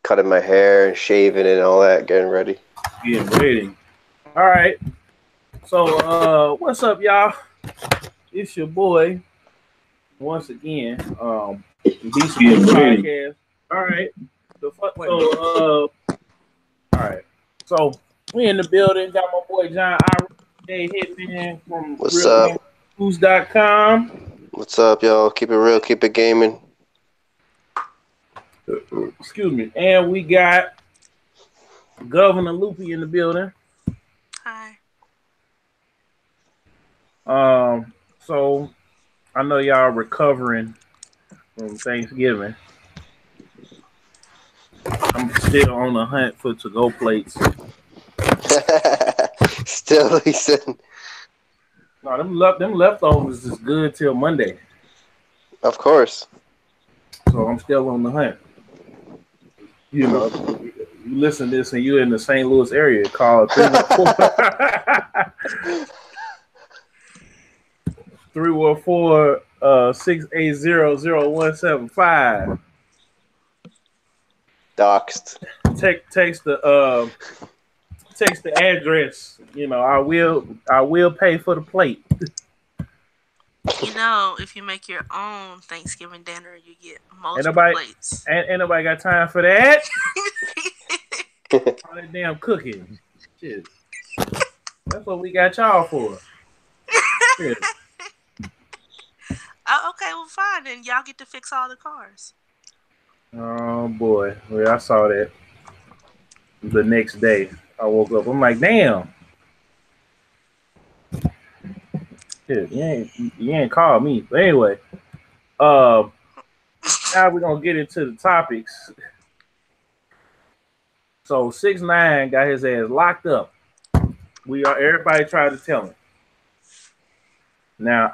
cutting my hair and shaving and all that, getting ready. Getting ready. All right. So, what's up, y'all? It's your boy once again. Beatz N Bitz Podcast. All right. All right. So we in the building. Got my boy John Hitman from What's up? RealGameNews.com. What's up, y'all? Keep it real, keep it gaming. Excuse me. And we got Governor Loopy in the building. Hi. So I know y'all recovering from Thanksgiving. I'm still on the hunt for to-go plates. Still, he said. No, them leftovers is good till Monday. Of course. So I'm still on the hunt. You know, you listen to this and you're in the St. Louis area, call 314-680-0175. Doxed. Text the address. You know, I will pay for the plate. You know, if you make your own Thanksgiving dinner, you get multiple plates. Ain't nobody got time for that. All that damn cooking. Shit. That's what we got y'all for. Shit. Oh, okay, well, fine. Then y'all get to fix all the cars. Oh, boy. Well, I saw that the next day. I woke up. I'm like, damn. Shit, you ain't called me. But anyway, now we're going to get into the topics. So 6ix9ine got his ass locked up. Everybody tried to tell him. Now,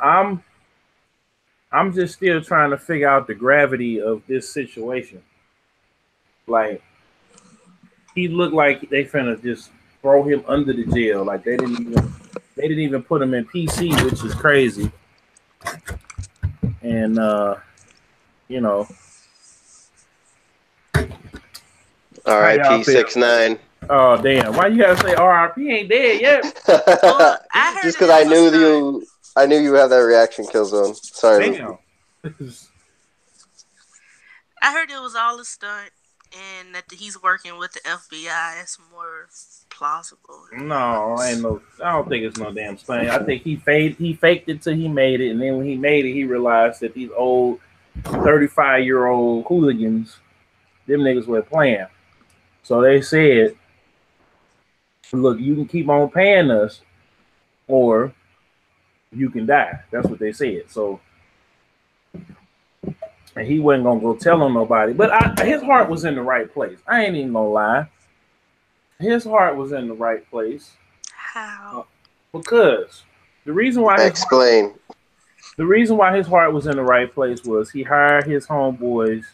I'm just still trying to figure out the gravity of this situation. Like, he looked like they finna just throw him under the jail. Like they didn't even put him in PC, which is crazy. And you know. R.I.P. 6ix9ine. Oh damn! Why you gotta say R.I.P. Ain't dead yet? Well, just because I knew you had that reaction, Killzown. Sorry. Damn. I heard it was all a stunt, and that he's working with the FBI. It's more plausible. No, I don't think it's no damn stunt. I think he faked it till he made it, and then when he made it, he realized that these old 35-year-old hooligans, them niggas were playing. So they said, look, you can keep on paying us, or you can die. That's what they said. So, and he wasn't gonna go tell on nobody. But his heart was in the right place. I ain't even gonna lie. His heart was in the right place. How? Because the reason why his heart was in the right place was he hired his homeboys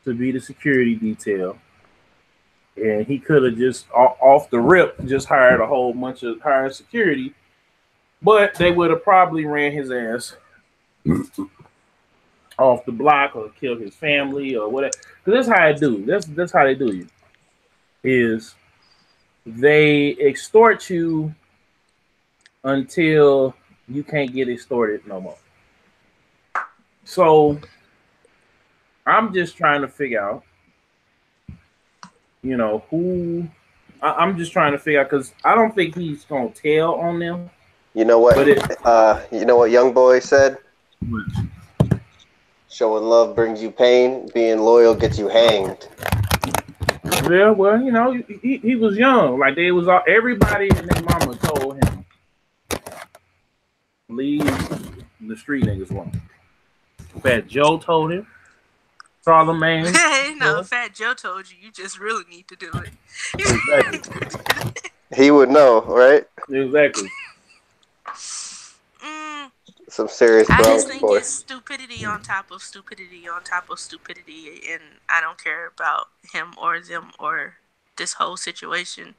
to be the security detail. And he could have just off the rip just hired a whole bunch of hired security, but they would have probably ran his ass off the block or killed his family or whatever. Because that's how I do. That's how they do you. Is they extort you until you can't get extorted no more. So I'm just trying to figure out, you know, who. I'm just trying to figure out because I don't think he's gonna tell on them. You know what? You know what Young Boy said? Showing love brings you pain. Being loyal gets you hanged. Yeah, well, you know, he was young. Like they was all everybody and their mama told him, leave the street niggas alone. Fat Joe told him. Charlamagne. Hey, no, Fat Joe told you. You just really need to do it. Exactly. He would know, right? Exactly. Some serious I Bronx just think boy. it's stupidity on top of stupidity on top of stupidity, and I don't care about him or them or this whole situation.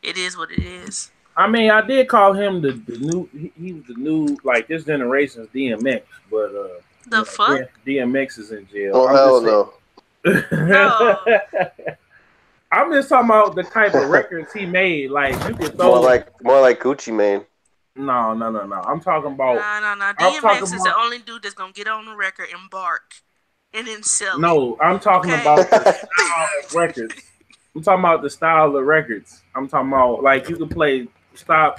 It is what it is. I mean, I did call him the new. He was the new, like this generation's DMX, but the fuck? DMX is in jail. Oh hell no. No. I'm just talking about the type of records he made. Like you could throw more like Gucci Mane. No. I'm talking about. No. DMX is the only dude that's gonna get on the record and bark, and then sell it. No, I'm talking about the style of records. I'm talking about the style of records. I'm talking about like you can play stop.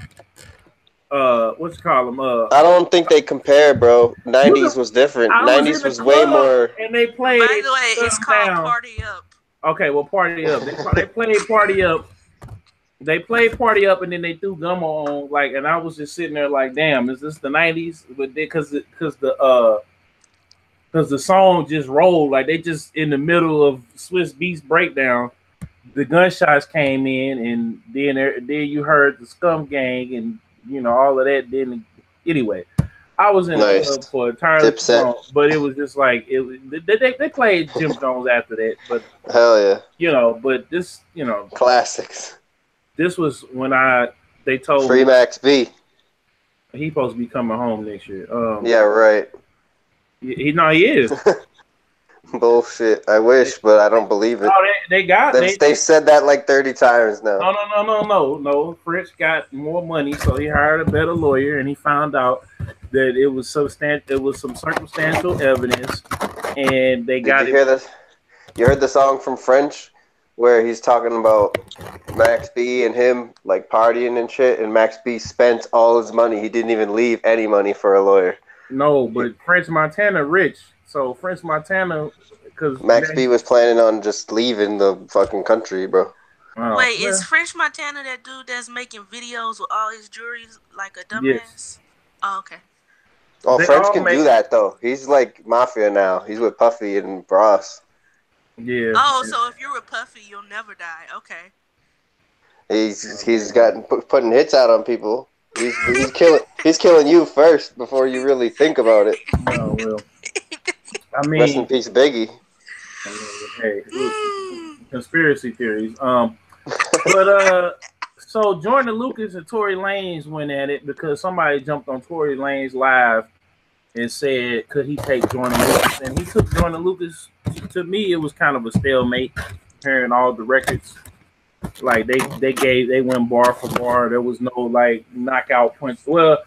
What you call them? I don't think they compare, bro. 90s was different. 90s was way more. And they played. By the way, it's called Party Up. Okay, well, Party Up. They played Party Up. They played Party Up, and then they threw Gummo on. Like, and I was just sitting there, like, damn, is this the 90s? But because the song just rolled, like they just in the middle of Swiss Beats breakdown. The gunshots came in, and then you heard the Scum Gang, and all of that. Then anyway, I was in the club for a entirely song, but it was just like they played Jim Jones after that. But hell yeah, but this classics. This was when they told Free Max B. He supposed to be coming home next year. Yeah, right. He is. Bullshit. I wish, but I don't believe it. No, they said that like 30 times now. No. Fritz got more money, so he hired a better lawyer, and he found out that it was some circumstantial evidence, and they got. Did you hear this? You heard the song from French where he's talking about Max B and him like partying and shit, and Max B spent all his money. He didn't even leave any money for a lawyer. No, but French Montana rich. So French Montana, because Max B was planning on just leaving the fucking country, bro. Oh, wait, is French Montana that dude that's making videos with all his jewelry like a dumbass? Yes. Oh, okay. Oh, French can do that though. He's like mafia now. He's with Puffy and Ross. Yeah. Oh, so if you're with Puffy, you'll never die. Okay. He's gotten putting hits out on people. He's killing you first before you really think about it. Oh well. I mean, rest in peace, Biggie. Hey, conspiracy theories. So Joyner Lucas and Tory Lanez went at it because somebody jumped on Tory Lanez live and said, could he take Joyner Lucas? And he took Joyner Lucas. To me, it was kind of a stalemate. Hearing all the records, like they went bar for bar. There was no like knockout punch. Well,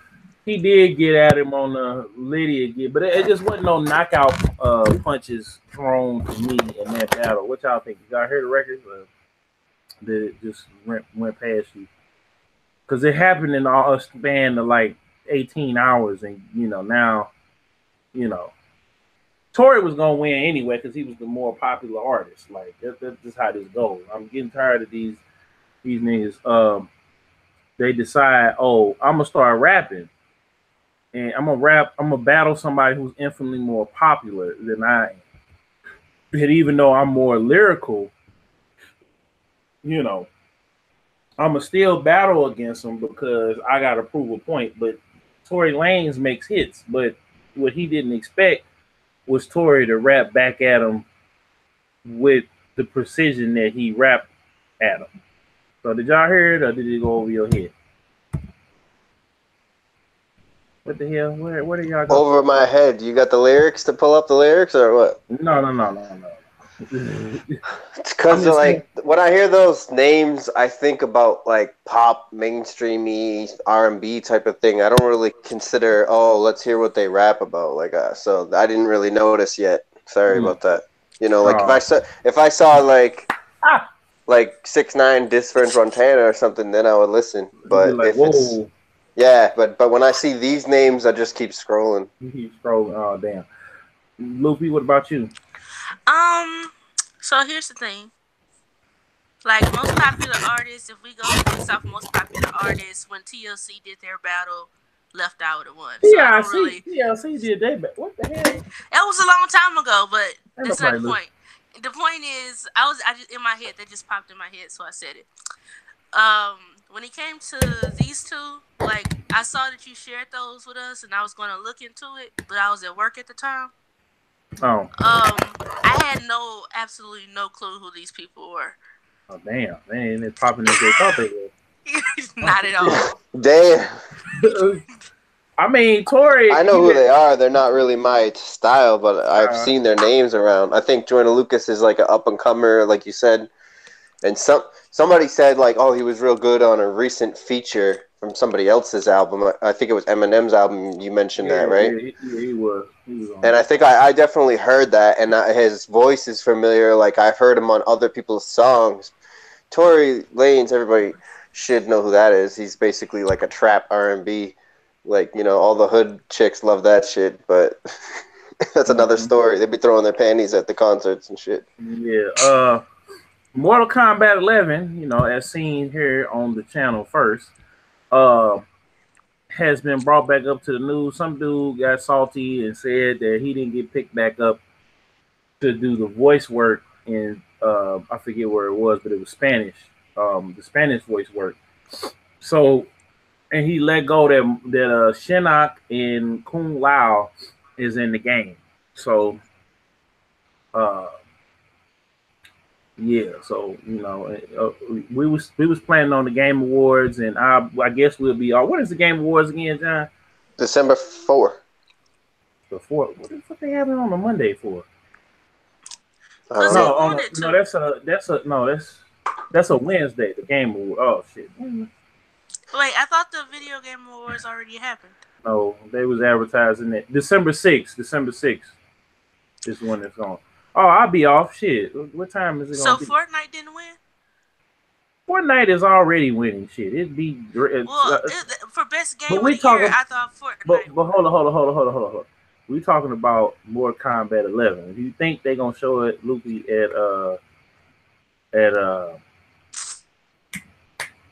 he did get at him on the Liddy again, but it just wasn't no knockout punches thrown to me in that battle. What y'all think? Y'all heard the records? Did it just went past you? Because it happened in a span of like 18 hours, and now, Tory was gonna win anyway because he was the more popular artist. Like that's just how this goes. I'm getting tired of these niggas. They decide, I'm gonna start rapping. And I'm gonna battle somebody who's infinitely more popular than I am. And even though I'm more lyrical, I'm gonna still battle against him because I gotta prove a point. But Tory Lanez makes hits, but what he didn't expect was Tory to rap back at him with the precision that he rapped at him. So did y'all hear it or did it go over your head? What the hell? Where are y'all going? Over my head. You got the lyrics to pull up the lyrics or what? No. It's because like when I hear those names, I think about like pop, mainstreamy, R&B type of thing. I don't really consider, let's hear what they rap about. Like, so I didn't really notice yet. Sorry about that. Like if I saw like 6ix9ine diss French Montana or something, then I would listen. But like, if it's but when I see these names, I just keep scrolling. You keep scrolling. Oh damn. Loopy, what about you? So here's the thing. Like most popular artists, if we go based off most popular artists, when TLC did their battle, Left Eye would have won. So TLC did that, but what the hell? That was a long time ago, but that's not the point. The point is, I just in my head, that just popped in my head, so I said it. When it came to these two, like I saw that you shared those with us, and I was going to look into it, but I was at work at the time. Oh. I had absolutely no clue who these people were. Oh damn, they ain't popping as they thought they were. Not at all. Damn. I mean, Tory. I know who they are. They're not really my style, but I've seen their names around. I think Joyner Lucas is like an up and comer, like you said. And somebody said like, oh, he was real good on a recent feature from somebody else's album. I think it was Eminem's album. You mentioned that, right? Yeah, he was. And I think I definitely heard that, and his voice is familiar. Like I've heard him on other people's songs. Tory Lanez, everybody should know who that is. He's basically like a trap R&B. Like, you know, all the hood chicks love that shit, but that's another story. They be throwing their panties at the concerts and shit. Yeah. Mortal Kombat 11, you know, as seen here on the channel first, has been brought back up to the news. Some dude got salty and said that he didn't get picked back up to do the voice work in I forget where it was, but it was Spanish. The Spanish voice work. So, and he let go that Shinnok and Kung Lao is in the game. So, yeah. So you know, we was planning on the Game Awards, and I guess we'll be. What is the Game Awards again, John? December 4th. The 4th. What the fuck they having on a Monday for? That's a Wednesday. The Game Award. Oh shit. Wait, I thought the Video Game Awards already happened. No, they was advertising it. December 6th. December 6th is when it's on. Oh, I'll be off. Shit. What time is it going to be? So Fortnite didn't win? Fortnite is already winning shit. It'd be great. Well, for best game of the year, I thought Fortnite. But hold on. We talking about Mortal Kombat 11. If you think they're gonna show it, Luffy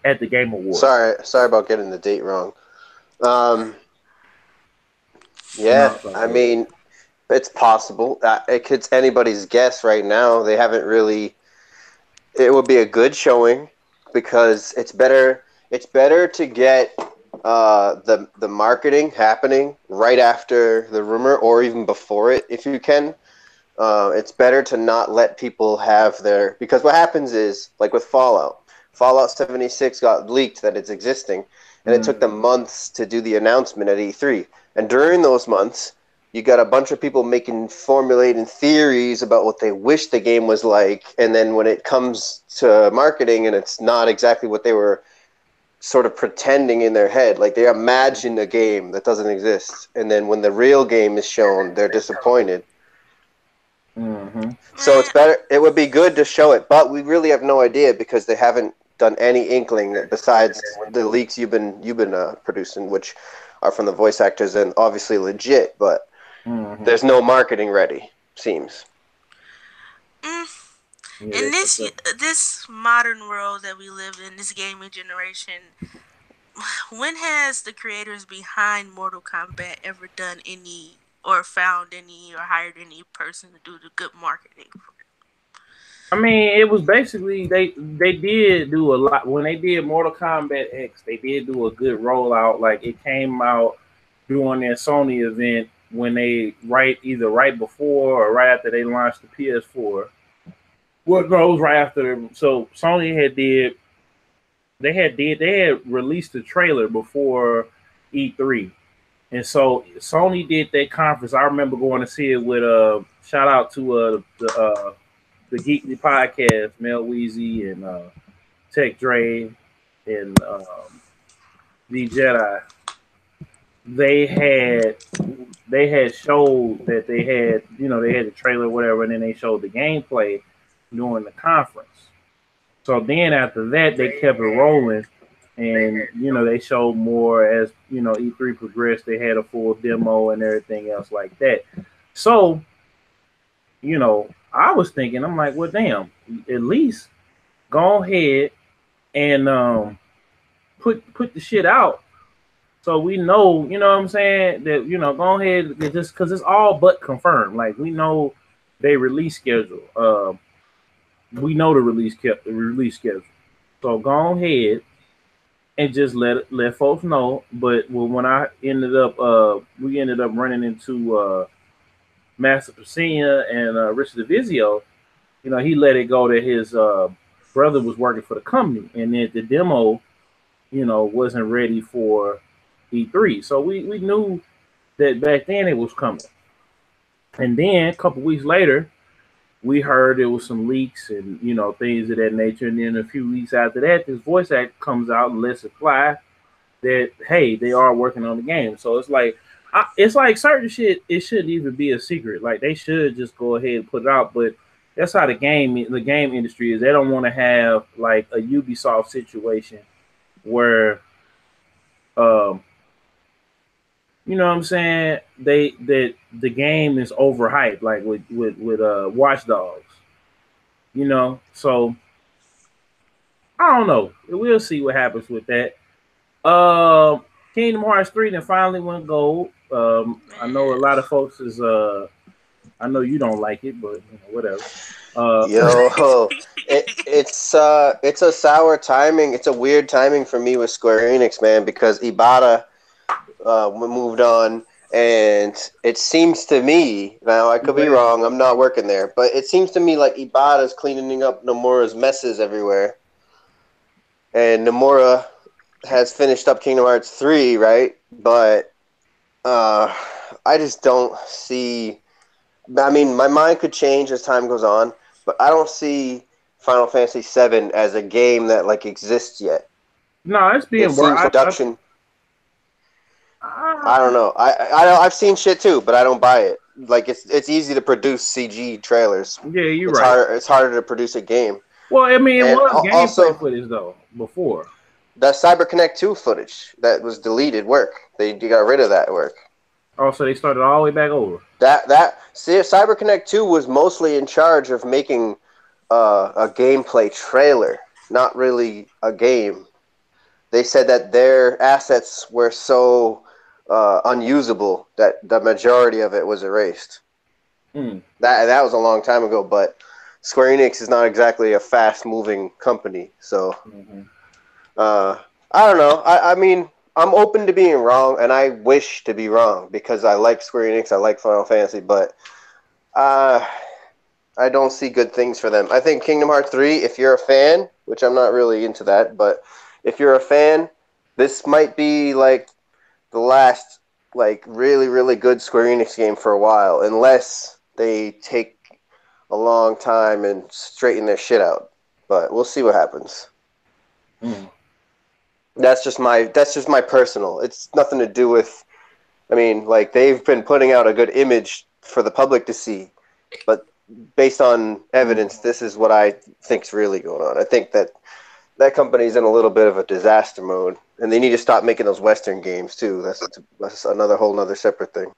at the Game Awards. Sorry about getting the date wrong. Yeah, I mean, it's possible. It's anybody's guess right now. They haven't really. It would be a good showing because it's better to get the marketing happening right after the rumor or even before it if you can. It's better to not let people have their, because what happens is, like with Fallout 76 got leaked that it's existing, and it took them months to do the announcement at E3. And during those months, you got a bunch of people formulating theories about what they wish the game was like, and then when it comes to marketing and it's not exactly what they were sort of pretending in their head, like they imagine a game that doesn't exist, and then when the real game is shown, they're disappointed. So it's better. It would be good to show it, but we really have no idea because they haven't done any inkling besides the leaks you've been producing, which are from the voice actors and obviously legit, but there's no marketing ready, seems. In this modern world that we live in, this gaming generation, when has the creators behind Mortal Kombat ever done any, or found any, or hired any person to do the good marketing for it? I mean, it was basically they did do a lot when they did Mortal Kombat X. They did do a good rollout. Like it came out during their Sony event when they either right before or right after they launched the PS4. What goes right after them? So Sony had released the trailer before E3, and so Sony did that conference. I remember going to see it with shout out to the Geekly Podcast, Mel Weezy and Tech Dre and the Jedi. They had showed that they had the trailer or whatever, and then they showed the gameplay during the conference. So then after that, they kept it rolling, and they showed more as E3 progressed. They had a full demo and everything else like that. So I was thinking, I'm like, well, damn, at least go ahead and put the shit out so we know, you know what I'm saying, that go ahead, just because it's all but confirmed. Like we know they release schedule. We know the release schedule. So go ahead and just let folks know. But when I ended up, we ended up running into Master Pacina and Richard DeVizio, he let it go that his brother was working for the company, and then the demo, wasn't ready for E3. So we knew that back then it was coming. And then a couple weeks later, we heard there was some leaks and things of that nature. And then a few weeks after that, this voice act comes out and lets it fly that hey, they are working on the game. So it's like certain shit. It shouldn't even be a secret. Like they should just go ahead and put it out. But that's how the game industry is. They don't want to have like a Ubisoft situation where, you know what I'm saying? The game is overhyped, like with Watch Dogs. So I don't know. We'll see what happens with that. Kingdom Hearts 3 then finally went gold. I know a lot of folks is I know you don't like it, but whatever. It's a sour timing. It's a weird timing for me with Square Enix, man, because Iwata moved on, and it seems to me, now I could be wrong, I'm not working there, but it seems to me like Iwata's cleaning up Nomura's messes everywhere, and Nomura has finished up Kingdom Hearts 3, right? But I just don't see, I mean, my mind could change as time goes on, but I don't see Final Fantasy VII as a game that like exists yet. No, it's being worked. Production. I don't know. I've seen shit too, but I don't buy it. Like it's easy to produce CG trailers. Yeah, you're right. It's harder to produce a game. Well, I mean, it was gameplay footage though before. That CyberConnect 2 footage that was deleted work. They got rid of that work. Oh, so they started all the way back over. CyberConnect 2 was mostly in charge of making a gameplay trailer, not really a game. They said that their assets were so unusable that the majority of it was erased. That was a long time ago, but Square Enix is not exactly a fast-moving company, so I don't know. I mean, I'm open to being wrong, and I wish to be wrong because I like Square Enix, I like Final Fantasy, but I don't see good things for them. I think Kingdom Hearts 3, if you're a fan, which I'm not really into that, but if you're a fan, this might be like the last like really, really good Square Enix game for a while, unless they take a long time and straighten their shit out. But we'll see what happens. That's just my personal. It's nothing to do with, I mean, like they've been putting out a good image for the public to see, but based on evidence, this is what I think's really going on. I think that company's in a little bit of a disaster mode, and they need to stop making those Western games too. That's another whole nother separate thing.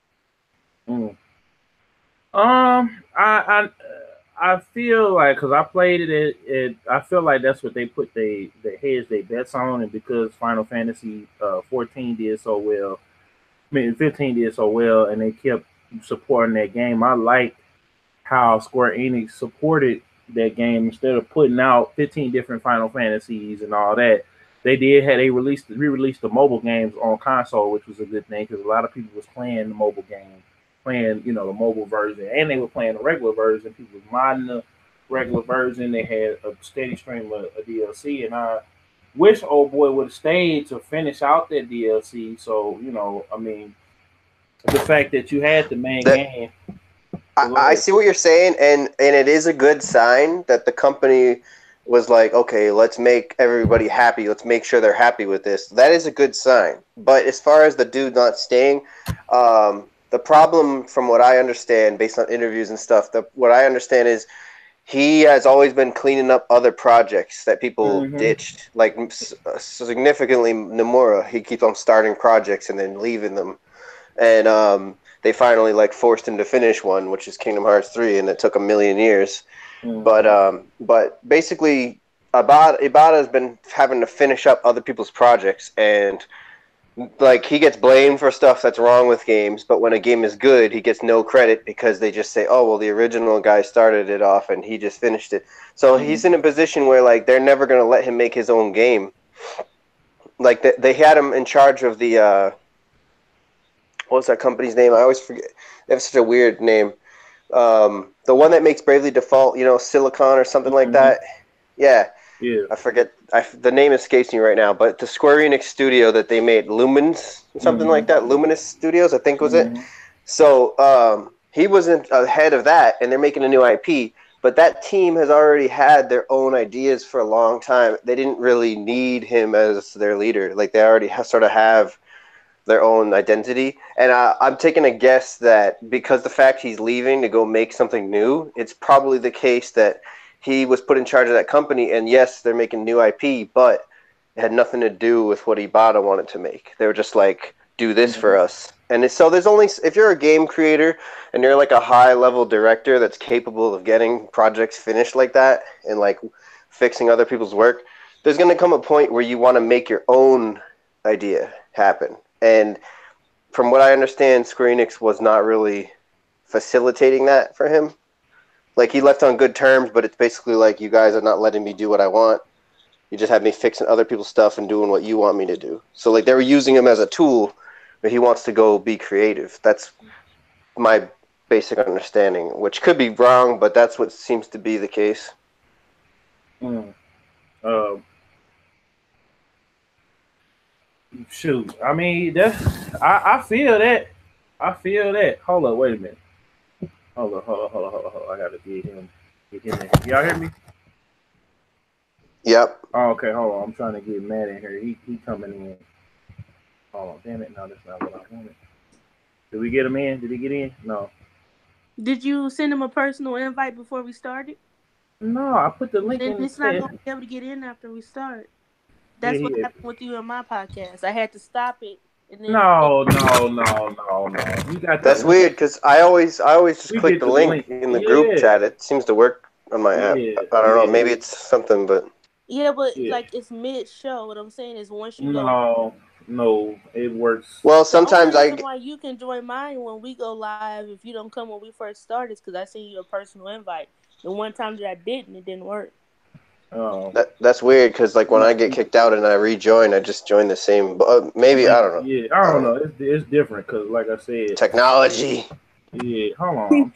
I feel like, because I played it, I feel like that's what they put they bets on, and because Final Fantasy 14 did so well, 15 did so well, and they kept supporting that game. I like how Square Enix supported that game instead of putting out 15 different Final Fantasies and all that. They re-released the mobile games on console, which was a good thing because a lot of people was playing the mobile game. Playing, the mobile version, and they were playing the regular version. People were modding the regular version. They had a steady stream of DLC, and I wish old boy would have stayed to finish out that DLC. So, I mean, the fact that you had the main game. I see what you're saying, and it is a good sign that the company was like, okay, let's make everybody happy. Let's make sure they're happy with this. That is a good sign. But as far as the dude not staying, the problem, from what I understand, based on interviews and stuff, what I understand is he has always been cleaning up other projects that people ditched. Like, significantly, Nomura, he keeps on starting projects and then leaving them. And they finally, forced him to finish one, which is Kingdom Hearts 3, and it took a million years. But basically, Iwata has been having to finish up other people's projects, and he gets blamed for stuff that's wrong with games, but when a game is good, he gets no credit because they just say, oh, well, the original guy started it off and he just finished it. So he's in a position where, they're never going to let him make his own game. They had him in charge of the, what was that company's name? I always forget. They have such a weird name. The one that makes Bravely Default, Silicon or something like that. Yeah. I forget. The name escapes me right now, but the Square Enix studio that they made, Lumens, something like that, Luminous Studios, I think was it. So he wasn't ahead of that, and they're making a new IP. But that team has already had their own ideas for a long time. They didn't really need him as their leader. Like, they already sort of have their own identity. And I'm taking a guess that because the fact he's leaving to go make something new, it's probably the case that he was put in charge of that company. And yes, they're making new IP, but it had nothing to do with what Ibarra wanted to make. They were just like, do this for us. And so there's only, if you're a game creator and you're like a high level director that's capable of getting projects finished like that and like fixing other people's work, there's going to come a point where you want to make your own idea happen. And from what I understand, Square Enix was not really facilitating that for him. Like, he left on good terms, but it's basically like, you guys are not letting me do what I want. You just have me fixing other people's stuff and doing what you want me to do. So, like, they were using him as a tool, but he wants to go be creative. That's my basic understanding, which could be wrong, but that's what seems to be the case. Shoot, I mean, that's I feel that. I feel that. Hold up, wait a minute. Hold on. I gotta get him in. Y'all hear me? Yep. Oh, okay, hold on. I'm trying to get Matt in here. He coming in. Hold on, damn it. No, that's not what I wanted. Did we get him in? Did he get in? No. Did you send him a personal invite before we started? No, I put the link in. It's not going to be able to get in after we start. That's what happened with you and my podcast. I had to stop it. And then No. You got That's weird because I always just click the link in the group chat. It seems to work on my app. I don't know. Maybe it's something, but like it's mid-show. What I'm saying is once you go. No, it works. Well, sometimes why you can join mine when we go live if you don't come when we first start is because I sent you a personal invite. The one time that I didn't, it didn't work. Oh. That's weird because like when I get kicked out and I rejoin, I just join the same. Maybe I don't know. Yeah, I don't know. It's different because like I said, technology. Yeah, hold on.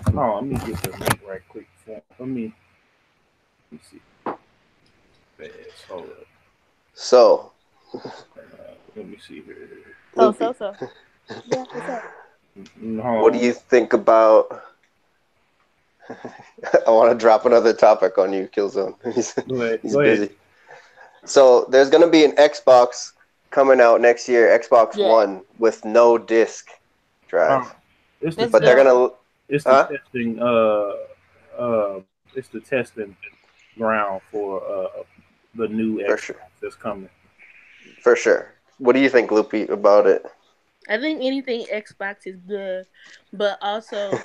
Hold on, let me get the link right quick. Let me see. Hold up. So. Let me see here. So. Yeah, what's up? What do you think about? I want to drop another topic on you, Killzone. He's busy. So there's going to be an Xbox coming out next year, Xbox One with no disc drive. But they're going to. It's the testing. It's the testing ground for the new Xbox that's coming. For sure. What do you think, Loopy, about it? I think anything Xbox is good, but also,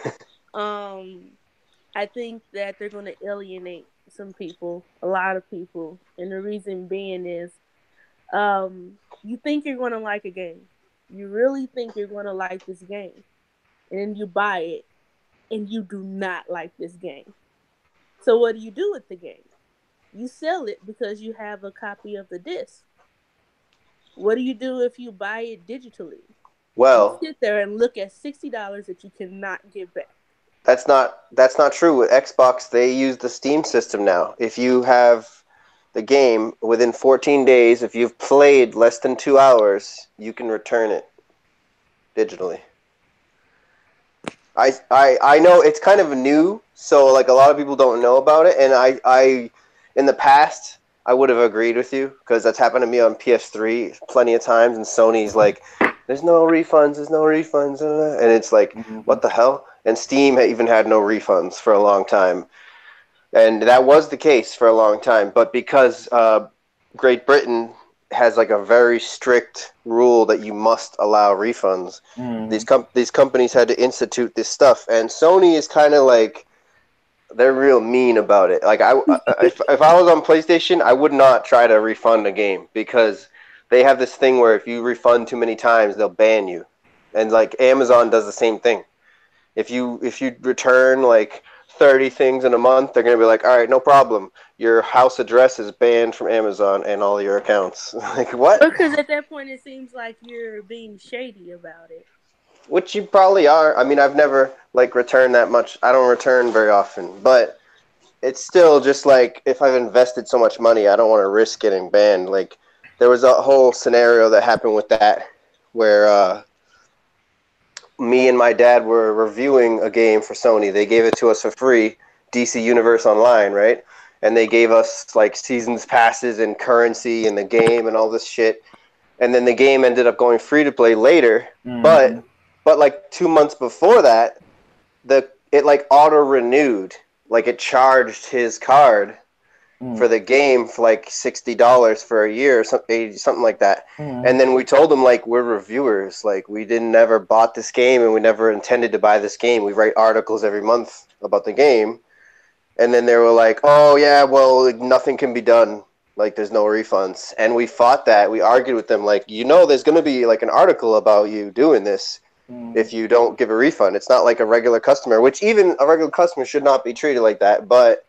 I think that they're going to alienate some people, a lot of people, and the reason being is, you think you're going to like a game, you really think you're going to like this game, and then you buy it, and you do not like this game. So what do you do with the game? You sell it because you have a copy of the disc. What do you do if you buy it digitally? Well, you sit there and look at $60 that you cannot get back. That's not true. With Xbox, they use the Steam system now. If you have the game within 14 days, if you've played less than 2 hours, you can return it digitally. I know it's kind of new, so like a lot of people don't know about it, and I in the past I would have agreed with you because that's happened to me on PS3 plenty of times, and Sony's like, there's no refunds, and it's like, what the hell? And Steam even had no refunds for a long time. And that was the case for a long time. But because Great Britain has like a very strict rule that you must allow refunds, these companies had to institute this stuff. And Sony is kind of like, they're real mean about it. Like if I was on PlayStation, I would not try to refund a game because they have this thing where if you refund too many times, they'll ban you. And like Amazon does the same thing. If you return like 30 things in a month, they're going to be like, all right, no problem. Your house address is banned from Amazon and all your accounts. Like, what? Because at that point, it seems like you're being shady about it. Which you probably are. I mean, I've never like returned that much. I don't return very often. But it's still just like, if I've invested so much money, I don't want to risk getting banned. Like, there was a whole scenario that happened with that where me and my dad were reviewing a game for Sony. They gave it to us for free DC Universe Online, right? And they gave us like seasons passes and currency in the game and all this shit. And then the game ended up going free to play later. But like 2 months before that, it like auto renewed, like it charged his card for the game for like $60 for a year or something like that. And then we told them, like, we're reviewers, like we never bought this game and we never intended to buy this game. We write articles every month about the game. And then they were like, oh yeah, well, like, nothing can be done, like there's no refunds. And we fought that. We argued with them, like, there's going to be like an article about you doing this if you don't give a refund. It's not like a regular customer, which even a regular customer should not be treated like that. But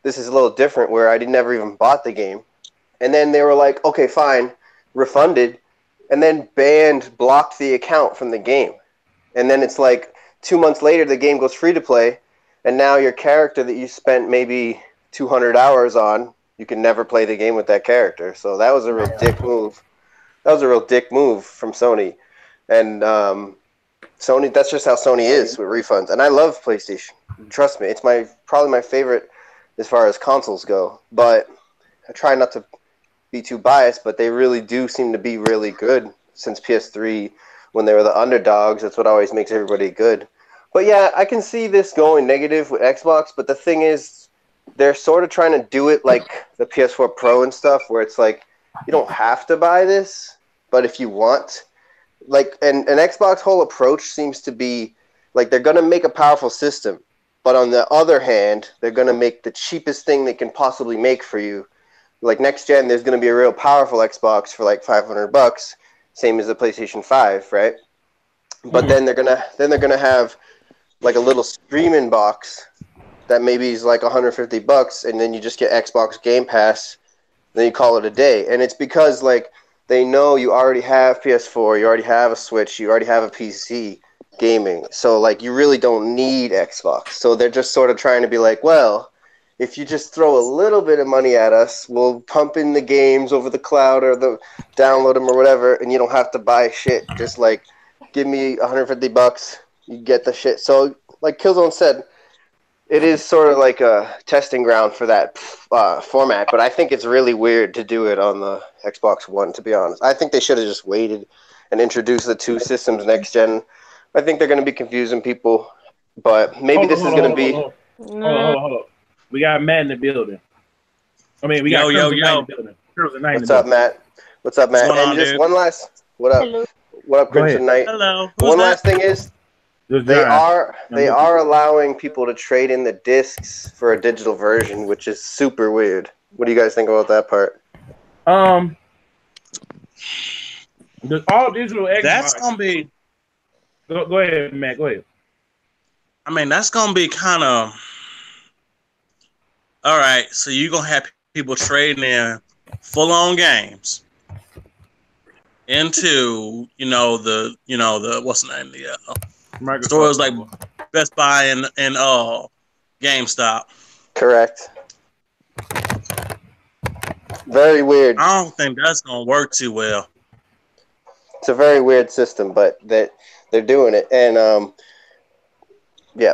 this is a little different where I never even bought the game. And then they were like, okay, fine, refunded, and then blocked the account from the game. And then it's like 2 months later, the game goes free to play, and now your character that you spent maybe 200 hours on, you can never play the game with that character. So that was a real dick move. That was a real dick move from Sony. And Sony, that's just how Sony is with refunds. And I love PlayStation. Trust me, it's probably my favorite as far as consoles go, but I try not to be too biased, but they really do seem to be really good since PS3 when they were the underdogs. That's what always makes everybody good. But yeah, I can see this going negative with Xbox, but the thing is, they're sort of trying to do it like the PS4 Pro and stuff, where it's like, you don't have to buy this, but if you want, like, and an Xbox whole approach seems to be like they're going to make a powerful system, but on the other hand, they're going to make the cheapest thing they can possibly make for you. Like next gen, there's going to be a real powerful Xbox for like $500, same as the PlayStation 5, right? But then they're gonna have like a little streaming box that maybe is like $150, and then you just get Xbox Game Pass, then you call it a day. And it's because like they know you already have PS4, you already have a Switch, you already have a PC gaming. So like you really don't need Xbox. So they're just sort of trying to be like, well, if you just throw a little bit of money at us, we'll pump in the games over the cloud or download them or whatever, and you don't have to buy shit. Just like give me $150, you get the shit. So like Killzone said, it is sort of like a testing ground for that format, but I think it's really weird to do it on the Xbox One, to be honest. I think they should have just waited and introduced the two systems next gen. I think they're going to be confusing people, but maybe this is going to be... Hold on. We got Matt in the building. I mean, we got yo. In the building. What's up, Matt? What's up, Matt? And just one last... What up? Hello. What up, Crimson Knight? Hello. One last thing is... They are allowing people to trade in the discs for a digital version, which is super weird. What do you guys think about that part? The all digital Xbox. That's gonna be. Go ahead, Matt. Go ahead. I mean, that's gonna be kind of. All right, so you're gonna have people trading in full-on games into the what's the name, the stores like Best Buy and GameStop. Correct. Very weird. I don't think that's gonna work too well. It's a very weird system, but they're doing it. And yeah,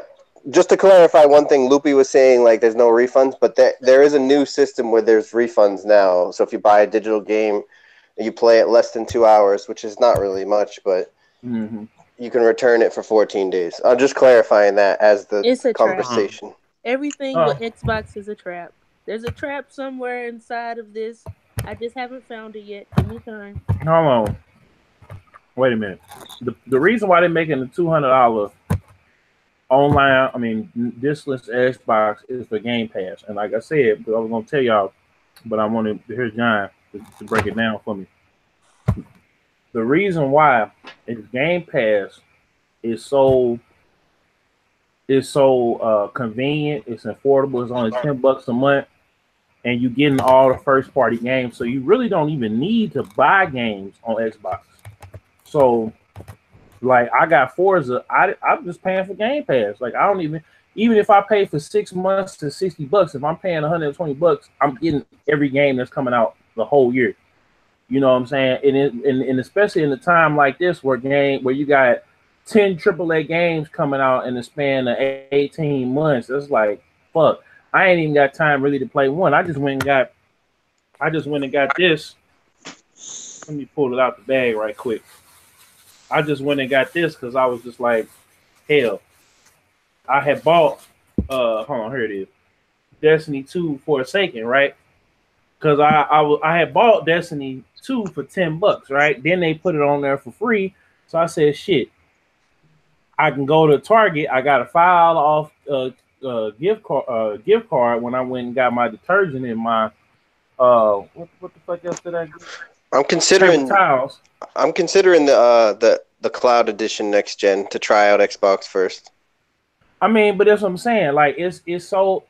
just to clarify one thing, Loopy was saying like there's no refunds, but there is a new system where there's refunds now. So if you buy a digital game and you play it less than 2 hours, which is not really much, but you can return it for 14 days. I'm just clarifying that as the conversation. Trap. Everything with Xbox is a trap. There's a trap somewhere inside of this. I just haven't found it yet. Give me time. Hold on. Wait a minute. The reason why they're making the $200 online, discless Xbox is for Game Pass. And like I said, I was going to tell y'all, but I wanted to hear John to break it down for me. The reason why is Game Pass is so convenient, it's affordable, it's only $10 a month, and you're getting all the first party games, so you really don't even need to buy games on Xbox. So like I got Forza, I'm just paying for Game Pass. Like I don't even if I pay for 6 months to $60, if I'm paying $120, I'm getting every game that's coming out the whole year. You know what I'm saying? And especially in a time like this where you got 10 AAA games coming out in the span of 18 months, it's like fuck. I ain't even got time really to play one. I just went and got this. Let me pull it out the bag right quick. I just went and got this because I was just like, hell. I had bought hold on, here it is. Destiny 2 Forsaken, right? Because I had bought Destiny 2 for $10, right? Then they put it on there for free. So I said, shit. I can go to Target. I got a $5 gift card when I went and got my detergent in my what the fuck else did I get? I'm considering the cloud edition next gen to try out Xbox first. I mean, but that's what I'm saying. Like it's so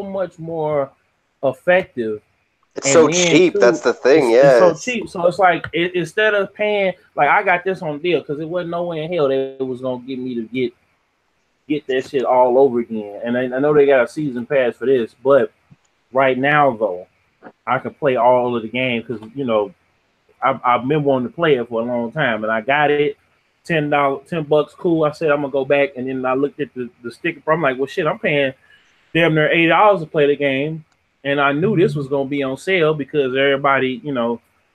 much more effective. It's so cheap. That's the thing. It's so cheap. So it's like instead of paying, like I got this on deal because it wasn't no way in hell they was gonna get me to get that shit all over again. And I know they got a season pass for this, but right now though, I can play all of the games because I've been wanting to play it for a long time, and I got it. $10, cool. I said I'm gonna go back, and then I looked at the sticker. I'm like, well, shit, I'm paying damn near $80 to play the game, and I knew this was gonna be on sale because everybody,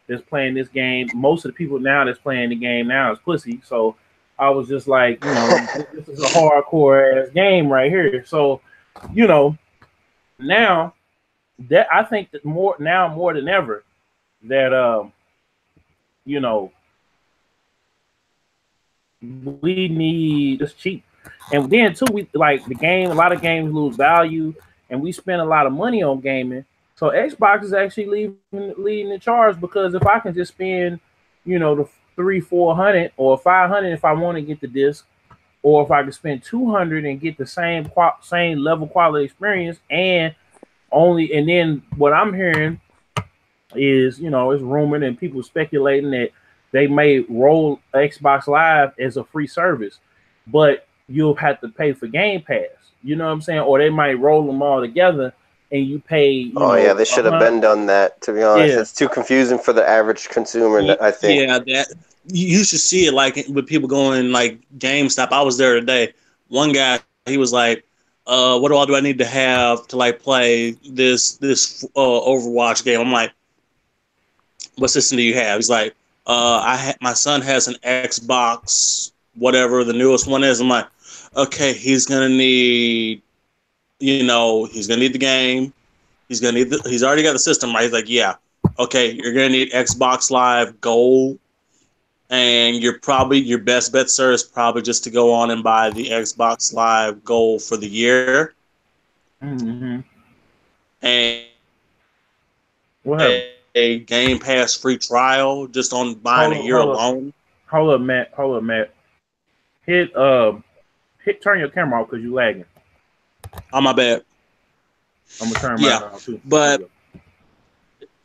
that's playing this game. Most of the people now that's playing the game now is pussy. So I was just like, this is a hardcore ass game right here. So, now that I think that more than ever that we need it's cheap. And then too, we like the game, a lot of games lose value and we spend a lot of money on gaming. So Xbox is actually leading the charge because if I can just spend, the $300-400 or $500 if I want to get the disc, or if I can spend $200 and get the same level quality experience, and then what I'm hearing is, it's rumored and people speculating that they may roll Xbox Live as a free service, but you'll have to pay for Game Pass. You know what I'm saying? Or they might roll them all together and you pay. They should have been done that, to be honest. Yeah. It's too confusing for the average consumer, I think. Yeah, that you should see it like with people going like GameStop. I was there today. One guy, he was like, what all do I need to have to like play this Overwatch game? I'm like, what system do you have? He's like, my son has an Xbox, whatever the newest one is. I'm like, okay, he's gonna need, he's gonna need the game. He's already got the system, right? He's like, yeah, okay, you're gonna need Xbox Live Gold, and your best bet, sir, is probably just to go on and buy the Xbox Live Gold for the year. Mm-hmm. And a Game Pass free trial just on buying a year alone. Hold up, Matt. Hit turn your camera off because you lagging. Oh, my bad. I'm gonna turn mine off too. But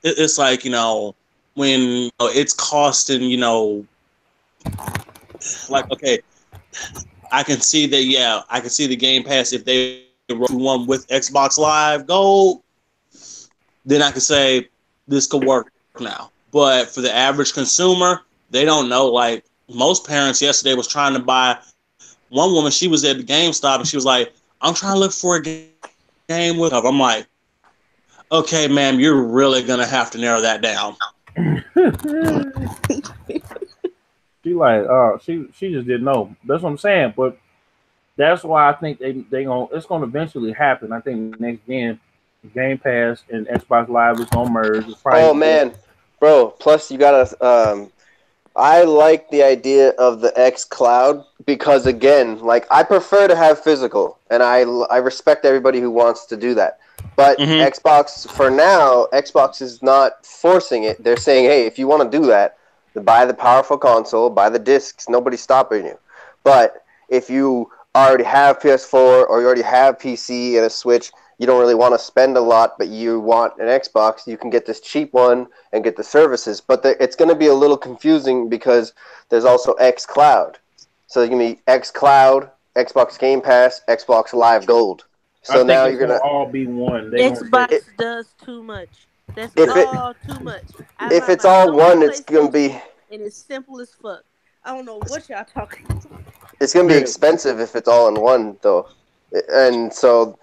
it's like, when it's costing, like, okay, I can see that, I can see the Game Pass if they run one with Xbox Live Gold, then I can say this could work now. But for the average consumer, they don't know. Like, most parents yesterday was trying to buy. One woman, she was at the GameStop and she was like, I'm trying to look for a game with her. I'm like, okay, ma'am, you're really going to have to narrow that down. She like, she just didn't know. That's what I'm saying. But that's why I think it's gonna eventually happen. I think next gen, Game Pass and Xbox Live is gonna merge. Man, bro. Plus, you gotta. I like the idea of the X Cloud because, again, like I prefer to have physical, and I respect everybody who wants to do that. But Xbox, for now, Xbox is not forcing it. They're saying, hey, if you want to do that, buy the powerful console, buy the discs. Nobody's stopping you. But if you already have PS4 or you already have PC and a Switch, you don't really want to spend a lot, but you want an Xbox, you can get this cheap one and get the services. But it's going to be a little confusing because there's also X Cloud. So there's going to be X Cloud, Xbox Game Pass, Xbox Live Gold. So now you're going to all be one. Xbox does too much. That's all too much. If it's all one, it's going to be... And it's simple as fuck. I don't know what y'all talking about. It's going to be expensive if it's all in one, though. And so...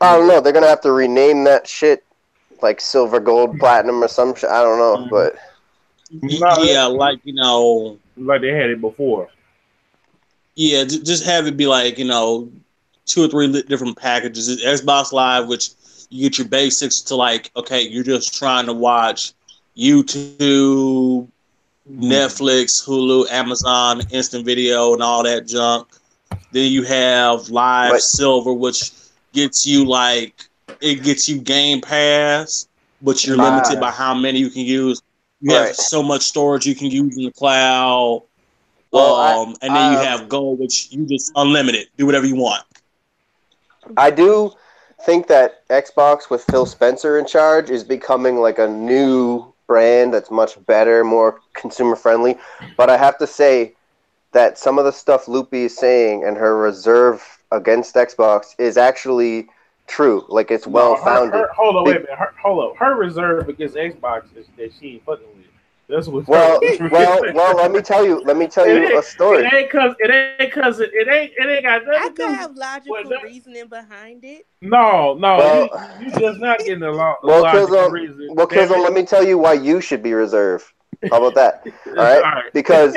I don't know. They're gonna have to rename that shit like silver, gold, platinum, or some shit. I don't know, but yeah, like like they had it before. Yeah, just have it be like 2 or 3 different packages. Xbox Live, which you get your basics to like, okay, you're just trying to watch YouTube, Netflix, Hulu, Amazon, instant video, and all that junk. Then you have Live Silver, which gets you Game Pass, but you're limited by how many you can use. You have so much storage you can use in the cloud. And then you have Gold, which you just unlimited. Do whatever you want. I do think that Xbox with Phil Spencer in charge is becoming like a new brand that's much better, more consumer friendly. But I have to say that some of the stuff Loopy is saying and her reserve against Xbox is actually true. Like, it's well founded. Hold on, wait a minute. Hold up. Her reserve against Xbox is that she ain't fucking with. That's what's well. Let me tell you a story. It ain't cause it ain't got nothing. I could have logical reasoning behind it. No, you just not getting a logical reason. Well, Killzown, let me tell you why you should be reserved. How about that? All right. Because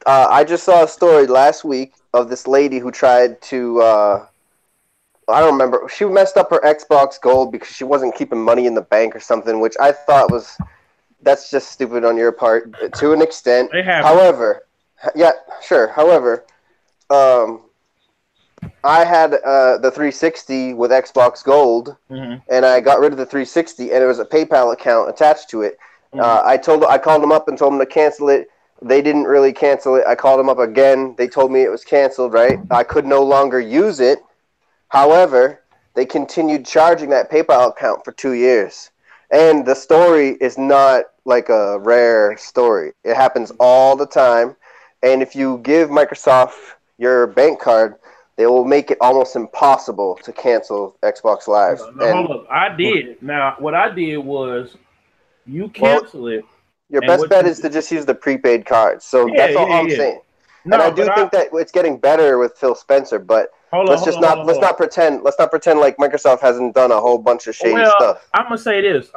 I just saw a story last week of this lady who tried to. I don't remember. She messed up her Xbox Gold because she wasn't keeping money in the bank or something, which I thought was. That's just stupid on your part to an extent. However, yeah, sure. However, I had the 360 with Xbox Gold, and I got rid of the 360, and there was a PayPal account attached to it. I called them up and told them to cancel it. They didn't really cancel it. I called them up again. They told me it was canceled. Right? I could no longer use it. However, they continued charging that PayPal account for 2 years. And the story is not like a rare story. It happens all the time. And if you give Microsoft your bank card, they will make it almost impossible to cancel Xbox Live. Hold up. I did. Now, what I did was you cancel it. Your best bet is to just use the prepaid card. So that's all I'm saying. No, and I do think that it's getting better with Phil Spencer, but let's not pretend like Microsoft hasn't done a whole bunch of shady stuff. I'm gonna say this.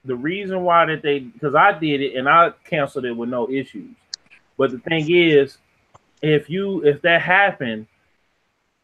The reason why because I did it and I canceled it with no issues. But the thing is, if that happened,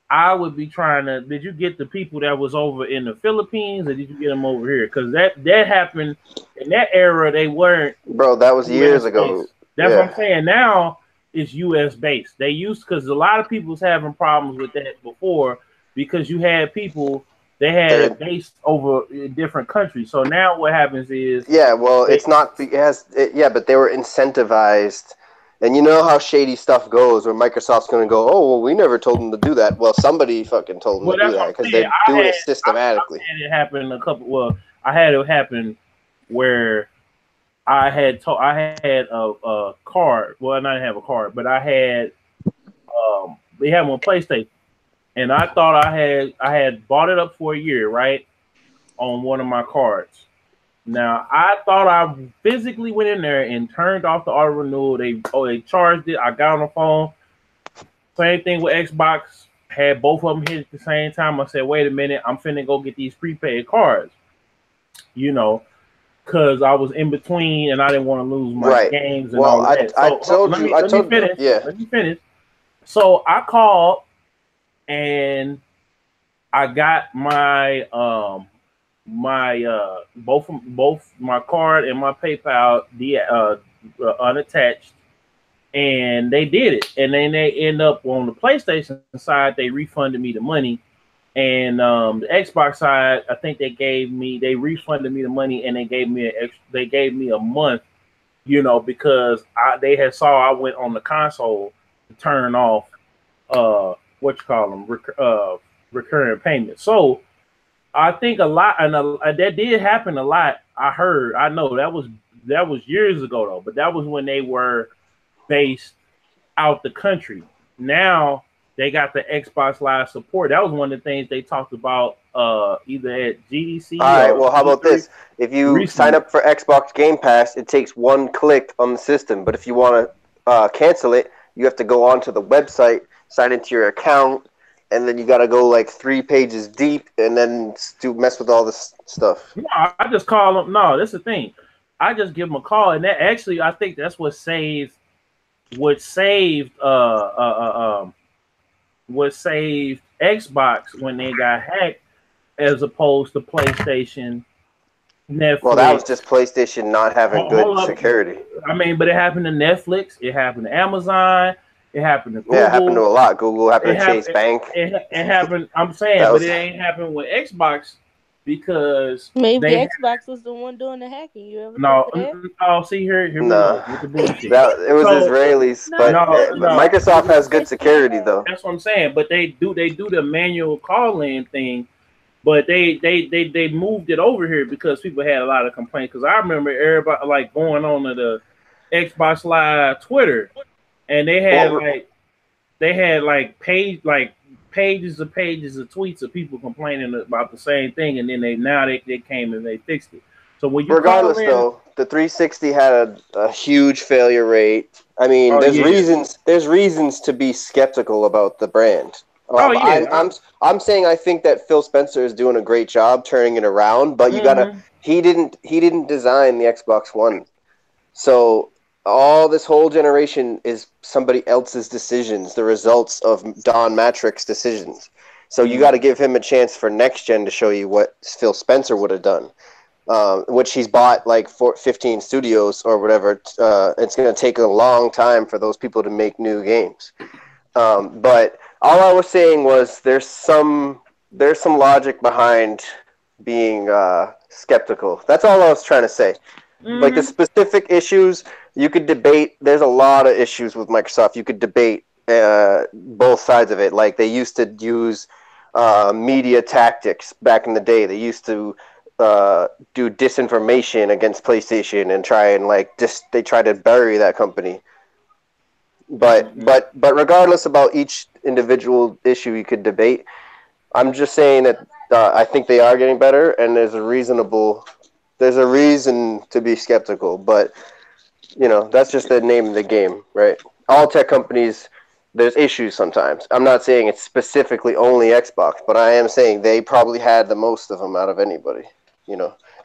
I would be trying to. Did you get the people that was over in the Philippines, or did you get them over here? Because that happened in that era. They weren't. Bro, that was years ago. That's what I'm saying. Now it's U.S. based. They used because a lot of people was having problems with that before because you had people they had it based over in different countries. So now what happens is it's not but they were incentivized. And you know how shady stuff goes where Microsoft's going to go, oh, well, we never told them to do that. Well, somebody fucking told them to do that because they're doing it systematically. I had it happen I had it happen where I had a card. Well, I didn't have a card, but I had they had one PlayStation, and I thought I had bought it up for a year, right, on one of my cards. Now I thought I physically went in there and turned off the auto renewal. They charged it. I got on the phone. Same thing with Xbox. Had both of them hit at the same time. I said, wait a minute, I'm finna go get these prepaid cards. Because I was in between and I didn't want to lose my games and all that. Let me finish. So I called and I got my both my card and my PayPal unattached, and they did it. And then they end up on the PlayStation side, they refunded me the money. And the Xbox side, I think they refunded me the money, and they gave me a month, because they had saw I went on the console to turn off recurring payments. So I think a lot, and that did happen a lot. I know that was years ago though, but that was when they were based out the country. Now they got the Xbox Live support. That was one of the things they talked about either at GDC. All right, well, how about this? If you sign up for Xbox Game Pass, it takes one click on the system. But if you want to cancel it, you have to go onto the website, sign into your account, and then you got to go like 3 pages deep, and then mess with all this stuff. No, I just call them. No, that's the thing. I just give them a call, and that actually, I think that's what saved Xbox when they got hacked, as opposed to PlayStation, Netflix. Well, that was just PlayStation not having good security. I mean, but it happened to Netflix. It happened to Amazon. It happened to Google. Yeah, it happened to a lot. Google happened to Chase Bank. It happened. I'm saying, but it ain't happened with Xbox because maybe Xbox was the one doing the hacking. You ever? No. See here we go with the bullshit. It was Israelis, but Microsoft has good security though. That's what I'm saying. But they do the manual call-in thing. But they moved it over here because people had a lot of complaints. Because I remember everybody like going on to the Xbox Live Twitter, and they had pages of tweets of people complaining about the same thing, and then they came and they fixed it. So when you regardless though, the 360 had a huge failure rate. I mean, there's reasons to be skeptical about the brand. I'm saying I think that Phil Spencer is doing a great job turning it around, but he didn't design the Xbox One. So all this whole generation is somebody else's decisions, the results of Don Matrick's decisions. So you got to give him a chance for next gen to show you what Phil Spencer would have done, which he's bought like 15 studios or whatever. It's going to take a long time for those people to make new games. But all I was saying was there's some logic behind being skeptical. That's all I was trying to say. Mm-hmm. Like the specific issues, you could debate. There's a lot of issues with Microsoft. You could debate both sides of it. Like they used to use media tactics back in the day. They used to do disinformation against PlayStation and try and they try to bury that company. But regardless about each individual issue you could debate, I'm just saying that I think they are getting better, and there's a reason to be skeptical. But that's just the name of the game, right? All tech companies, there's issues sometimes. I'm not saying it's specifically only Xbox, but I am saying they probably had the most of them out of anybody,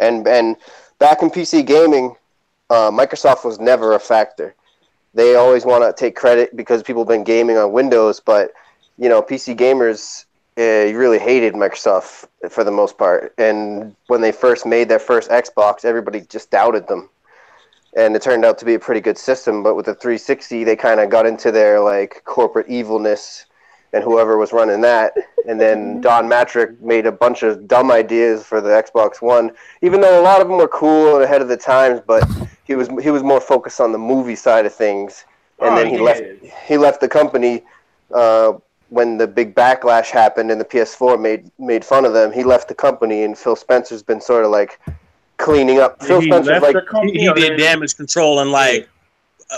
And back in PC gaming, Microsoft was never a factor. They always want to take credit because people have been gaming on Windows, but PC gamers really hated Microsoft for the most part. And when they first made their first Xbox, everybody just doubted them, and it turned out to be a pretty good system. But with the 360, they kind of got into their corporate evilness and whoever was running that. And then Don Matrick made a bunch of dumb ideas for the Xbox One, even though a lot of them were cool and ahead of the times, but he was more focused on the movie side of things. And then he left the company when the big backlash happened and the PS4 made fun of them. He left the company, and Phil Spencer's been sort of cleaning up. Phil Spencer's he did damage control and I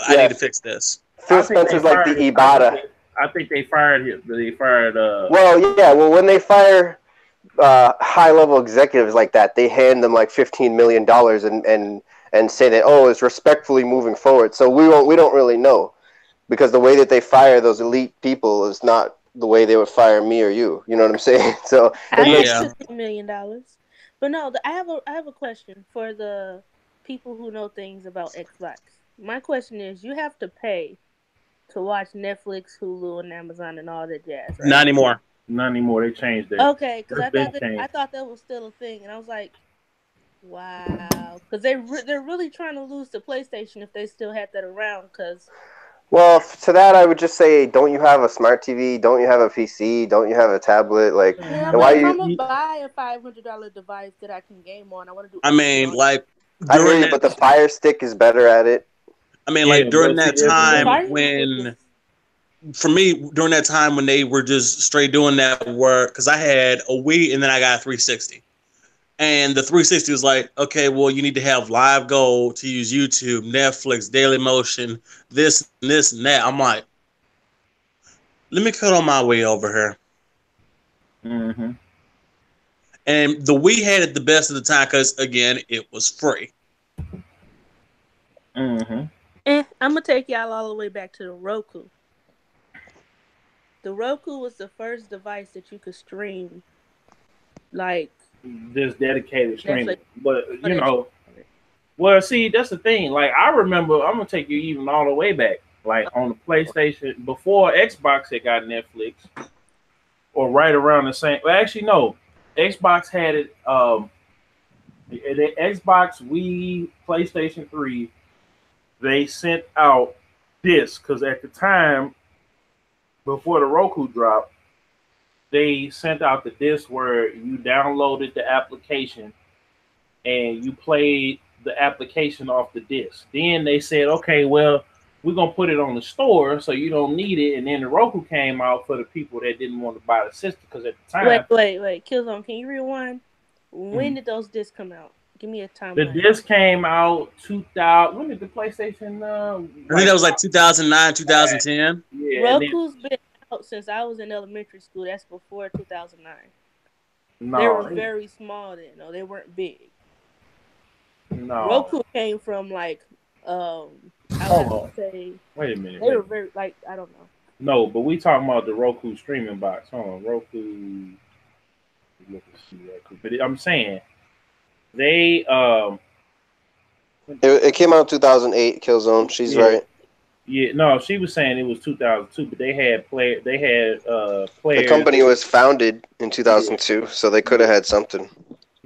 need to fix this. Phil Spencer's like the Ibarra. I think they fired him. They fired. Well, when they fire high-level executives like that, they hand them $15 million and say that it's respectfully moving forward. So we don't really know, because the way that they fire those elite people is not the way they would fire me or you. You know what I'm saying? So $15 million. But no, I have a question for the people who know things about Xbox. My question is, you have to pay to watch Netflix, Hulu, and Amazon and all that jazz, right? Not anymore. Not anymore. They changed it. Okay, because I thought that was still a thing, and I was like, wow, because they're really trying to lose to PlayStation if they still had that around. Well, to that I would just say, don't you have a smart TV? Don't you have a PC? Don't you have a tablet? I'm gonna buy a $500 device that I can game on. I want to do. I hear you, but the Fire Stick is better at it. I mean, during that time when, for me, during that time when they were just straight doing that work, because I had a Wii and then I got a 360. And the 360 was okay, well, you need to have Live Gold to use YouTube, Netflix, Dailymotion, this, and that. I'm like, let me cut on my way over here. Mm-hmm. And the Wii had it the best of the time because, again, it was free. Mm-hmm. I'm going to take y'all all the way back to the Roku. The Roku was the first device that you could stream, like this dedicated streaming. Netflix. But you know, well, see, that's the thing. Like I remember, I'm gonna take you even all the way back, like on the PlayStation before Xbox had got Netflix, or right around the same. Well, actually, no, Xbox had it. The Xbox, Wii, PlayStation 3, they sent out discs because at the time, before the Roku dropped, they sent out the disc where you downloaded the application and you played the application off the disc. Then they said, okay, well, we're going to put it on the store so you don't need it. And then the Roku came out for the people that didn't want to buy the system because at the time... Wait. Killzown, can you rewind? When did those discs come out? Give me a timeline. The disc came out 2000. When did the PlayStation? I think that was like 2009, 2010. Yeah, Roku's been out since I was in elementary school. That's before 2009. No, they were very small then. No, they weren't big. No, Roku came from like I would say. Wait a minute. They were very like I don't know. No, but we talking about the Roku streaming box. Hold on, Roku. But I'm saying they it came out in 2008. Killzone. She's right. Yeah, no, she was saying it was 2002, but they had players. The company was founded in 2002, so they could have had something.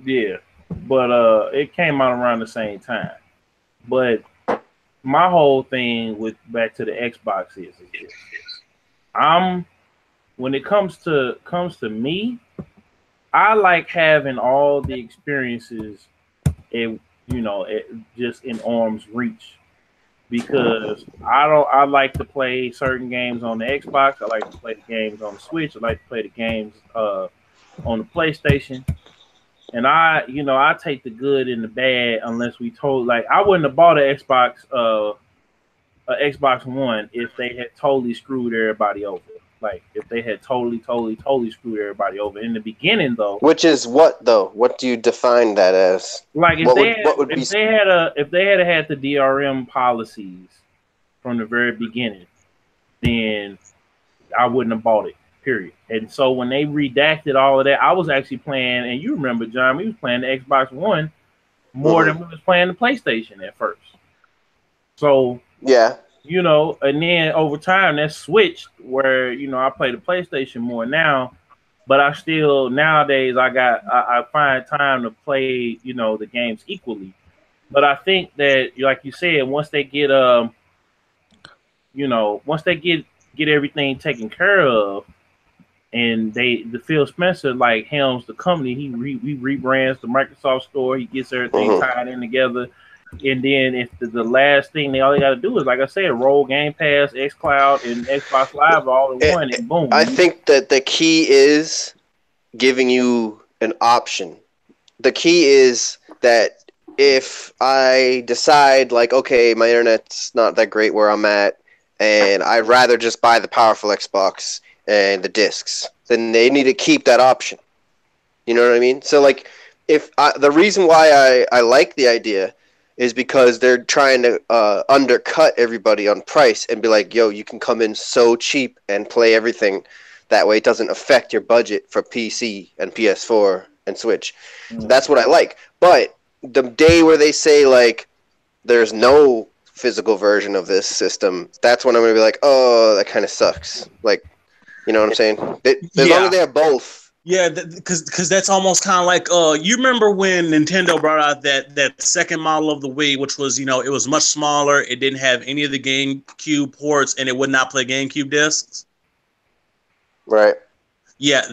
Yeah, but it came out around the same time. But my whole thing with back to the Xbox is this. When it comes to me, I like having all the experiences, just in arm's reach, because I like to play certain games on the Xbox. I like to play the games on the Switch. I like to play the games on the PlayStation. And I take the good and the bad unless we told. Like I wouldn't have bought an Xbox One if they had totally screwed everybody over. Like if they had totally screwed everybody over in the beginning, though. Which is what though? What do you define that as? Like if they had had the DRM policies from the very beginning, then I wouldn't have bought it. Period. And so when they redacted all of that, I was actually playing, and you remember, John, we was playing the Xbox One more than we was playing the PlayStation at first. So yeah. And then over time that switched where, I play the PlayStation more now, but I still nowadays I find time to play, the games equally. But I think that, like you said, once they get get everything taken care of, and the Phil Spencer like helms the company, he rebrands the Microsoft Store, he gets everything tied in together. And then if the last thing all they got to do is, like I said, roll Game Pass, xCloud, and Xbox Live all in one, and boom. I think that the key is giving you an option. The key is that if I decide, like, okay, my internet's not that great where I'm at, and I'd rather just buy the powerful Xbox and the discs, then they need to keep that option. You know what I mean? So, like, the reason why I like the idea is because they're trying to undercut everybody on price and be like, yo, you can come in so cheap and play everything. That way it doesn't affect your budget for PC and PS4 and Switch. So that's what I like. But the day where they say, like, there's no physical version of this system, that's when I'm going to be like, oh, that kind of sucks. Like, you know what I'm saying? As long as they have both. Yeah, because that's almost kind of like you remember when Nintendo brought out that second model of the Wii, which was, it was much smaller. It didn't have any of the GameCube ports, and it would not play GameCube discs. Right. Yeah,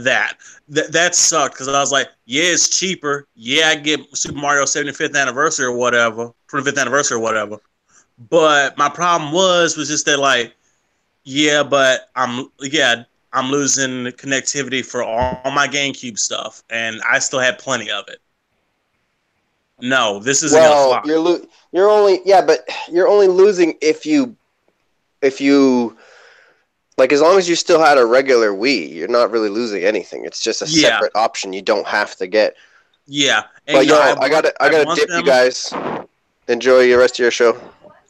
that sucked because I was like, yeah, it's cheaper. Yeah, I get Super Mario 75th anniversary or whatever, 25th anniversary or whatever. But my problem was just that, like, yeah, but I'm losing connectivity for all my GameCube stuff, and I still had plenty of it. No, this isn't gonna fly. You're only losing if you like, as long as you still had a regular Wii, you're not really losing anything. It's just a separate option you don't have to get. Yeah, and but I gotta dip you guys. Enjoy the rest of your show.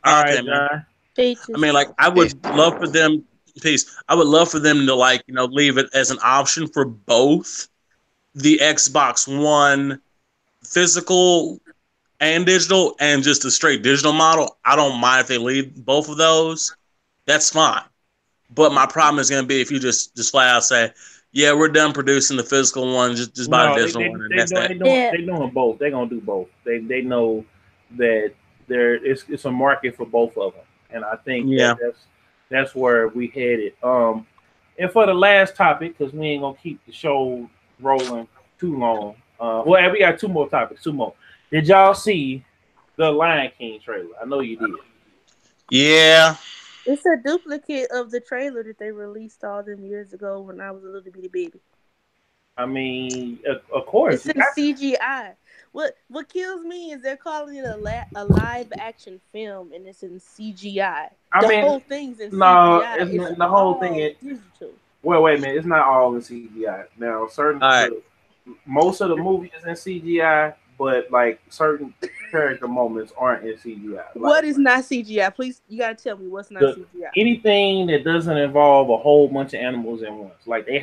All right, man. I mean, like, I would love for them. Peace. I would love for them to leave it as an option for both the Xbox One physical and digital and just a straight digital model. I don't mind if they leave both of those. That's fine. But my problem is going to be if you just flat out say, yeah, we're done producing the physical one, just buy the digital one. And that's that. They're doing both. They're going to do both. They know that it's a market for both of them. And I think that's where we headed. And for the last topic, because we ain't going to keep the show rolling too long. We got two more topics. Did y'all see the Lion King trailer? I know you did. Yeah. It's a duplicate of the trailer that they released all them years ago when I was a little bitty baby. I mean, of course. It's in CGI. What kills me is they're calling it a live action film and it's in CGI. The whole thing's in CGI. It's the whole thing is digital. Well, wait a minute. It's not all in CGI. Now, most of the movie is in CGI, but like certain character moments aren't in CGI. What is not CGI? Please, you gotta tell me what's not CGI. Anything that doesn't involve a whole bunch of animals at once. Like what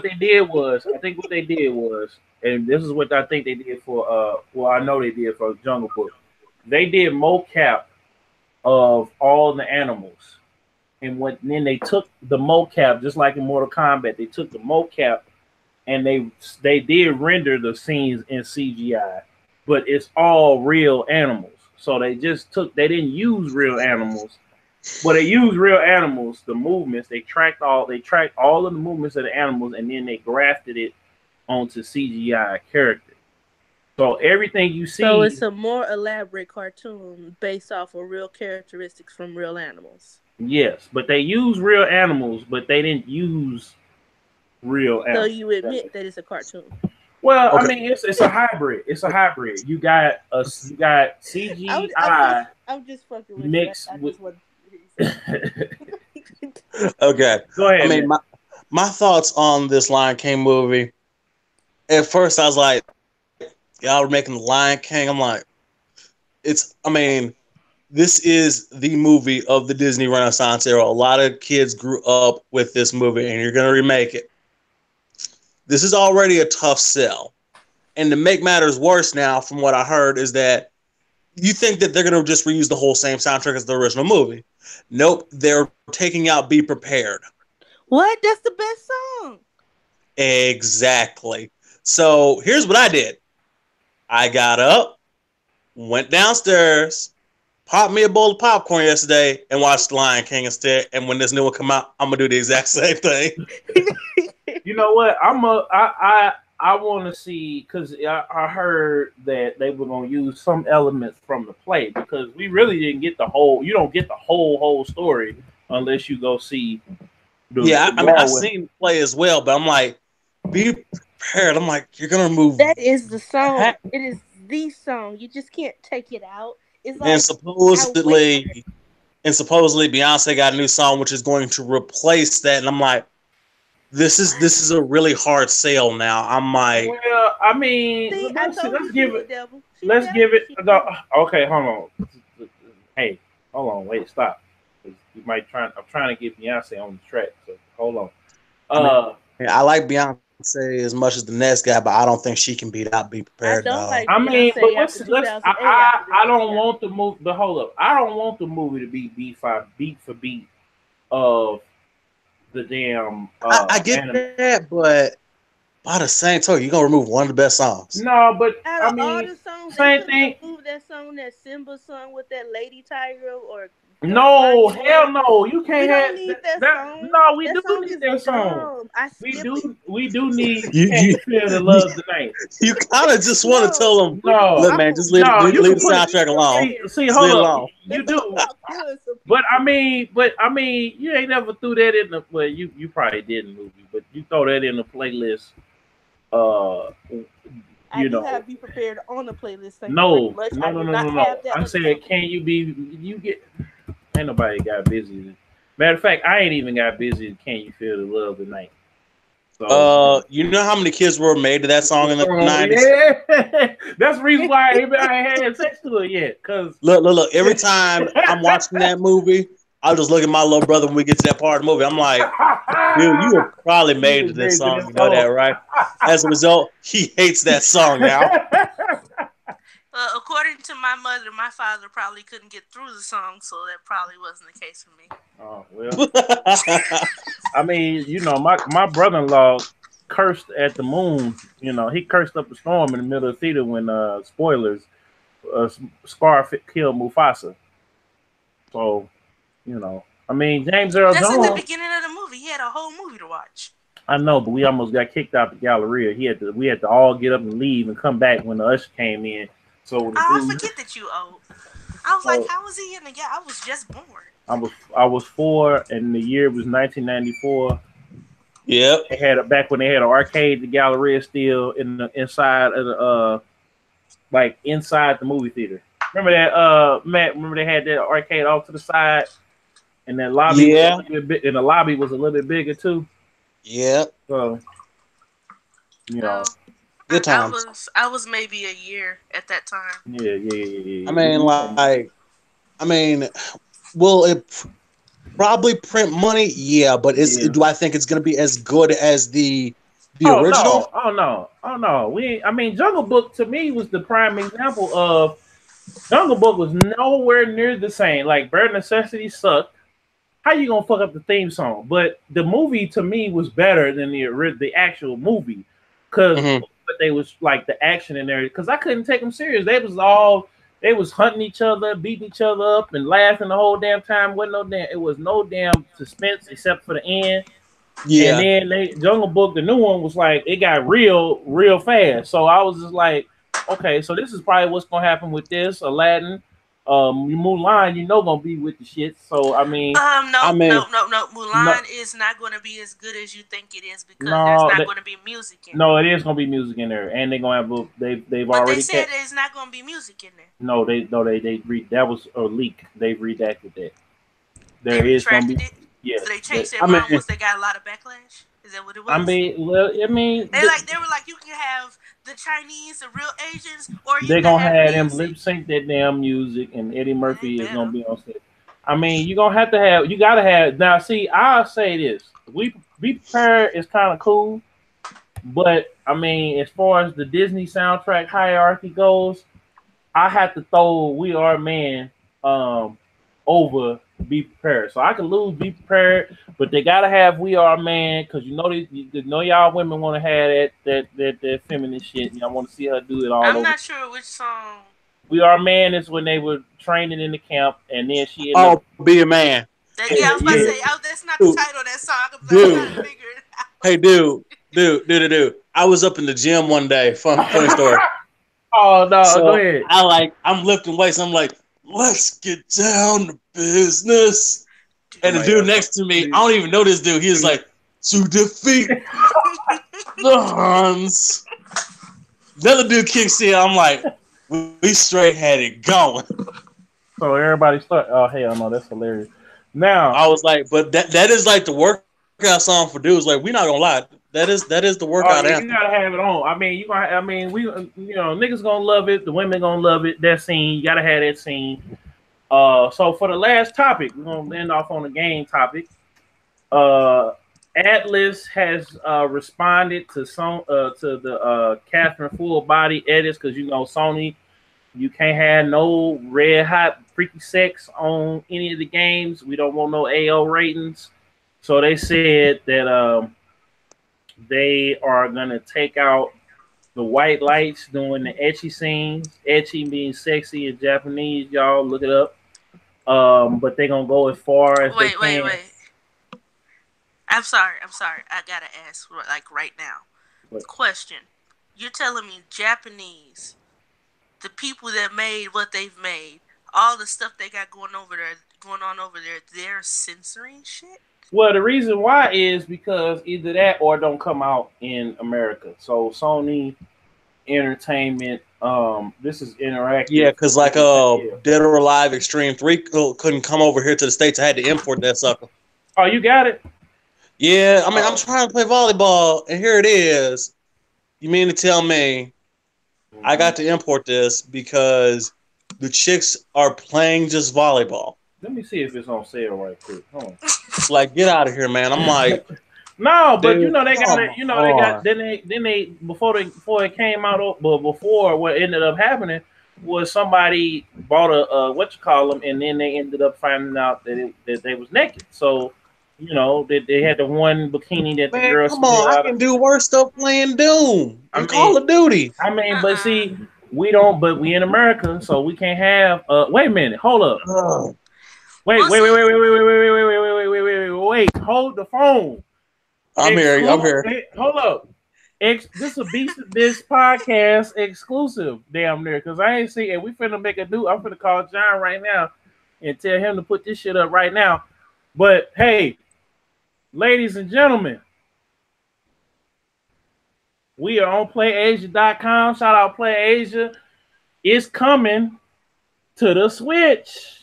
they did was, and this is what I think they did for I know they did for Jungle Book. They did mocap of all the animals. And then they took the mocap, just like in Mortal Kombat, they took the mocap and they did render the scenes in CGI, but it's all real animals. So they didn't use real animals, but they used real animals, the movements, they tracked all of the movements of the animals, and then they grafted it onto CGI characters. So everything you see. So it's a more elaborate cartoon based off of real characteristics from real animals. Yes, but they use real animals, but they didn't use real animals. So you admit that it's a cartoon? Well, okay. I mean, it's a hybrid. It's a hybrid. You got CGI. I'm just fucking with mixed you. Okay. Go ahead. I mean, my thoughts on this Lion King movie. At first, I was like, y'all were making the Lion King. I'm like, this is the movie of the Disney Renaissance era. A lot of kids grew up with this movie, and you're going to remake it. This is already a tough sell. And to make matters worse now, from what I heard, is that you think that they're going to just reuse the whole same soundtrack as the original movie. Nope, they're taking out Be Prepared. What? That's the best song. Exactly. So here's what I did. I got up, went downstairs, popped me a bowl of popcorn yesterday, and watched Lion King instead. And when this new one come out, I'm gonna do the exact same thing. You know what? I want to see, because I heard that they were gonna use some elements from the play, because we really didn't get the whole. You don't get the whole story unless you go see. I've seen the play as well, but I'm like, be prepared. I'm like, you're gonna remove. That is the song. It is the song. You just can't take it out. It's like, and supposedly Beyonce got a new song which is going to replace that, and I'm like, this is a really hard sale now. I'm like, well, I mean, let's give it. Okay, hold on. Hey, hold on, wait, stop. You might I'm trying to get Beyonce on the track. So hold on. I like Beyonce as much as the next guy, but I don't think she can beat out Be Prepared. I don't want the movie. But hold up, I don't want the movie to be beat for beat of the damn. I get that, but by the same token, you're gonna remove one of the best songs. No, but I mean, all the songs, same thing. Remove that song, that Simba song with that Lady Tiger, or no, hell no, you can't have that song. No, we do need that song. We do need you feel the love tonight. You kind of just want to tell them, look, man, just leave the soundtrack alone. See, hold on. You do, but I mean, you ain't never threw that in the. Well, you probably didn't, movie, but you throw that in the playlist. I do have Be Prepared on the playlist. No. I said, can you be? You get. Ain't nobody got busy. Matter of fact, I ain't even got busy. Can you feel the love tonight? So, you know how many kids were made to that song in the 90s? Yeah. That's the reason why I ain't had sex to it yet. Cause look. Every time I'm watching that movie, I'll just look at my little brother when we get to that part of the movie. I'm like, dude, you were probably made to this song. You know that, right? As a result, he hates that song now. According to my mother, my father probably couldn't get through the song, so that probably wasn't the case for me. Oh, well. I mean, my brother-in-law cursed at the moon. He cursed up a storm in the middle of the theater when, spoilers, Scar killed Mufasa. So, I mean, James Earl Jones. That's in the beginning of the movie. He had a whole movie to watch. I know, but we almost got kicked out the Galleria. We had to all get up and leave and come back when the usher came in. So I forget that you old. I was like, how was he in the gap? I was just born. I was 4, and the year was 1994. Yep. They had back when they had an arcade, the Galleria still inside of the inside the movie theater. Remember that, Matt? Remember they had that arcade off to the side, and that lobby. Yeah. And the lobby was a little bit bigger too. Yeah. So, good times. I was maybe a year at that time. Yeah. I mean, will it probably print money? Yeah, but do I think it's going to be as good as the original? No. Oh no. Jungle Book to me was the prime example of Jungle Book was nowhere near the same. Like Bare Necessity sucked. How you gonna fuck up the theme song? But the movie to me was better than the actual movie because they was like the action in there. Because I couldn't take them serious. They was hunting each other, beating each other up, and laughing the whole damn time. It was no damn suspense except for the end. Yeah. And then Jungle Book, the new one was like it got real fast. So I was just like, okay, so this is probably what's gonna happen with this Aladdin. Mulan, gonna be with the shit. So I mean, no. Mulan is not gonna be as good as you think it is because there's not gonna be music in. No, it is gonna be music in there, and they're gonna have they've already. They said there's not gonna be music in there. No, that was a leak. They've redacted that. They retracted gonna be. Yeah. So they changed their mind once they got a lot of backlash. Is that what it was? They were like you can have the Chinese, the real Asians, or they're gonna have them lip sync that damn music, and Eddie Murphy is gonna be on stage. I mean, you gotta have. Now, see, I'll say this: Be Prepared is kind of cool, but I mean, as far as the Disney soundtrack hierarchy goes, I have to throw We Are Man over Be Prepared. So I can lose Be Prepared, but they gotta have We Are Man because y'all women want to have that feminine shit. Y'all want to see her do it all. I'm not sure which song. We Are Man is when they were training in the camp, and then she. Be a Man. I was about to say, that's not the title of that song. Dude. Hey, dude. I was up in the gym one day. Funny story. Oh no! So go ahead. I'm lifting weights. I'm like, let's get down to business. And the dude next to me, I don't even know this dude. He was like, to defeat the Huns. The other dude kicks in. I'm like, we straight had it going. So everybody start. Oh hell no, that's hilarious. Now I was like, but that is like the workout song for dudes. Like, we're not gonna lie. That is the workout anthem. You gotta have it on. Niggas gonna love it. The women gonna love it. That scene, you gotta have that scene. So for the last topic, we're gonna end off on the game topic. Atlas has responded to the Catherine full body edits because Sony, you can't have no red hot freaky sex on any of the games. We don't want no AO ratings. So they said that they are gonna take out the white lights doing the ecchi scenes. Ecchi means sexy in Japanese, y'all look it up. But they're gonna go as far as wait. I'm sorry. I gotta ask right now. What? Question. You're telling me Japanese, the people that made what they've made, all the stuff they got going on over there, they're censoring shit? Well, the reason why is because either that or it don't come out in America. So Sony Entertainment, this is interactive. Yeah, because Dead or Alive Extreme 3 couldn't come over here to the States. I had to import that sucker. Oh, you got it? Yeah, I mean, I'm trying to play volleyball, and here it is. You mean to tell me I got to import this because the chicks are playing just volleyball? Let me see if it's on sale right quick. Hold on. It's like, get out of here, man. I'm like, no, but dude, you know they got it. You know they got then they before it came out, but before what ended up happening was somebody bought a what you call them, and then they ended up finding out that they was naked. So you know they had the one bikini that the man, girl come on, I can do worse stuff playing Doom and Call of Duty. I mean, but see, we don't. But we in America, so we can't have. Wait a minute, hold up. Wait. Hold the phone. I'm here. Hold up. This is a Beatz N Bitz Podcast exclusive, damn near, because I ain't see, and we finna make a new. I'm finna call John right now and tell him to put this shit up right now. But hey, ladies and gentlemen, we are on PlayAsia.com. Shout out PlayAsia. It's coming to the Switch.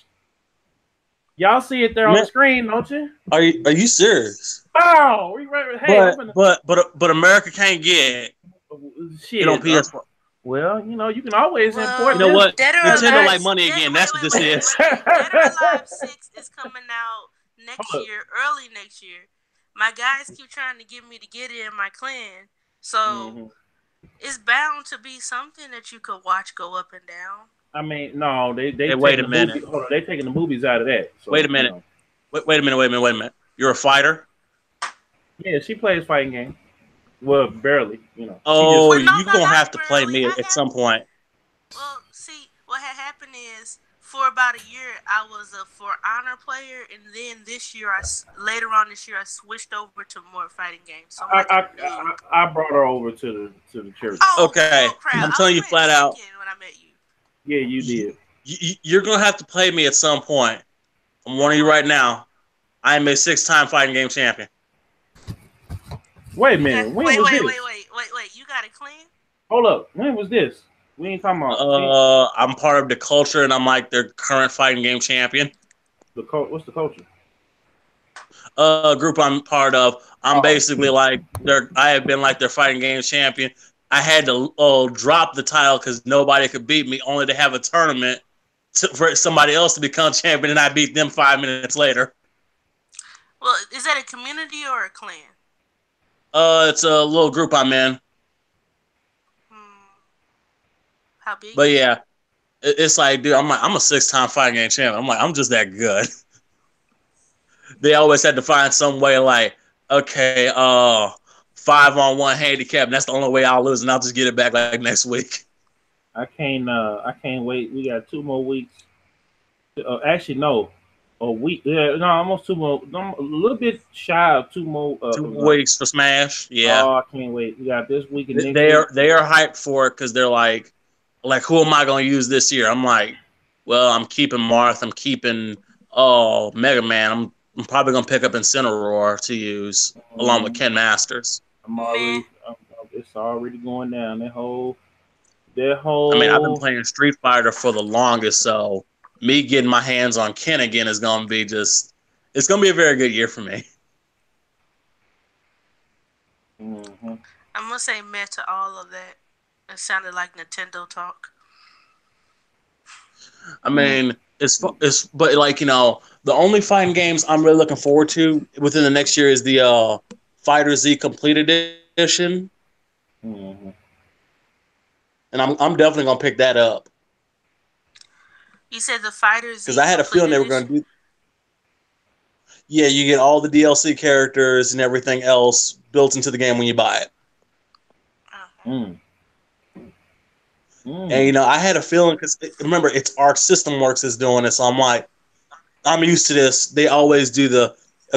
Y'all see it there on the screen, don't you? Are you serious? Oh, but America can't get shit on PS4. Well, you know, you can always import. You know what? Nintendo like money again. That's what this is. Dead or Alive 6 is coming out next year, early next year. My guys keep trying to get me to get it in my clan, so it's bound to be something that you could watch go up and down. I mean, no, they wait a minute. Hold on, they taking the movies out of that. So, wait a minute. You know. Wait a minute. You're a fighter? Yeah, she plays fighting games. Well, barely, you know. Oh, you're going to have to play me at some point. Well, see, what had happened is, for about a year, I was a For Honor player, and then later on this year, I switched over to more fighting games. So I brought her over to the church. Oh, okay, crap. I'm telling you flat out. When I met you. Yeah, you did. You're going to have to play me at some point. I'm warning you right now. I am a 6-time fighting game champion. Wait a minute. Wait. You got it clean? Hold up. When was this? We ain't talking about. I'm part of the culture, and I'm like their current fighting game champion. What's the culture? Group I'm part of. I'm basically like I have been like their fighting game champion. I had to drop the title because nobody could beat me, only to have a tournament for somebody else to become champion, and I beat them 5 minutes later. Well, is that a community or a clan? It's a little group I'm in. How big? But yeah, it's like, dude, I'm a 6-time fighting game champion. I'm just that good. They always had to find some way, like, okay, 5-on-1 handicap, and that's the only way I'll lose, and I'll just get it back like next week. I can't wait. We got 2 more weeks. Actually, no. A week, almost 2 more. I'm a little bit shy of 2 more. 2 weeks for Smash, yeah. Oh, I can't wait. We got this week and next they week. are hyped for it because they're like, who am I going to use this year? I'm like, well, I'm keeping Marth. I'm keeping Mega Man. I'm probably going to pick up Incineroar to use along with Ken Masters. It's already going down. That whole. I mean, I've been playing Street Fighter for the longest, so me getting my hands on Ken again is going to be it's going to be a very good year for me. I'm going to say meh to all of that. It sounded like Nintendo talk. I mean, but like, you know, the only fighting games I'm really looking forward to within the next year is the Fighter Z Complete Edition. Mm-hmm. And I'm definitely going to pick that up. You said the Fighters, because I had a feeling they were going to do. Yeah, you get all the DLC characters and everything else built into the game when you buy it. Okay. And you know, I had a feeling because remember, it's Arc System Works is doing it, so I'm like, I'm used to this. They always do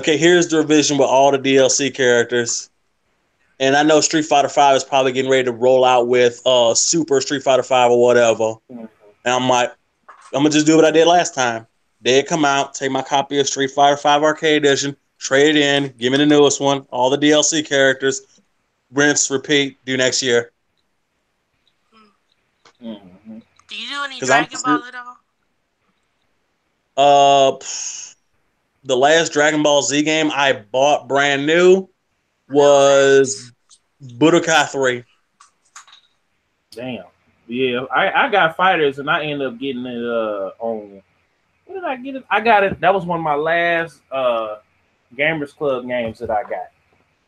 here's the revision with all the DLC characters, and I know Street Fighter V is probably getting ready to roll out with Super Street Fighter V or whatever, and I'm like, I'm gonna just do what I did last time. They come out, take my copy of Street Fighter V Arcade Edition, trade it in, give me the newest one, all the DLC characters, rinse, repeat, do next year. Mm-hmm. Do you do any Dragon Ball at all? The last Dragon Ball Z game I bought brand new was Budokai 3. Damn. Yeah, I got Fighters and I ended up getting it on What did I get it? I got it. That was one of my last Gamers Club games that I got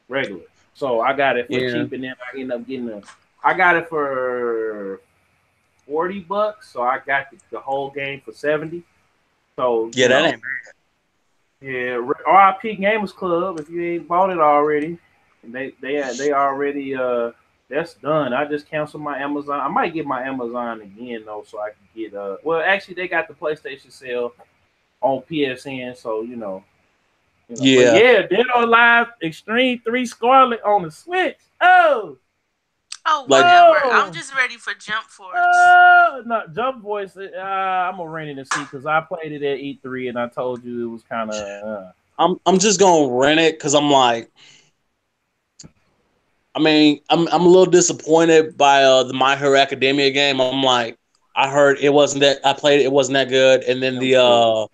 regular. So I got it for cheap, and then I ended up getting it. I got it for $40, so I got the whole game for $70. So yeah, that ain't bad. Yeah, RIP Gamers Club. If you ain't bought it already, they already that's done. I just canceled my Amazon. I might get my Amazon again though, so I can get well, actually they got the PlayStation sale on PSN, so you know. Yeah, Dead or Alive Extreme 3 Scarlet on the Switch. Oh, whatever. I'm just ready for Jump Force. No, Jump Force. I'm gonna rent it and see because I played it at E3 and I told you it was kind of. I'm just gonna rent it because I'm like, I mean, I'm a little disappointed by the My Hero Academia game. I'm like, I heard it wasn't that. I played it, it wasn't that good, and then the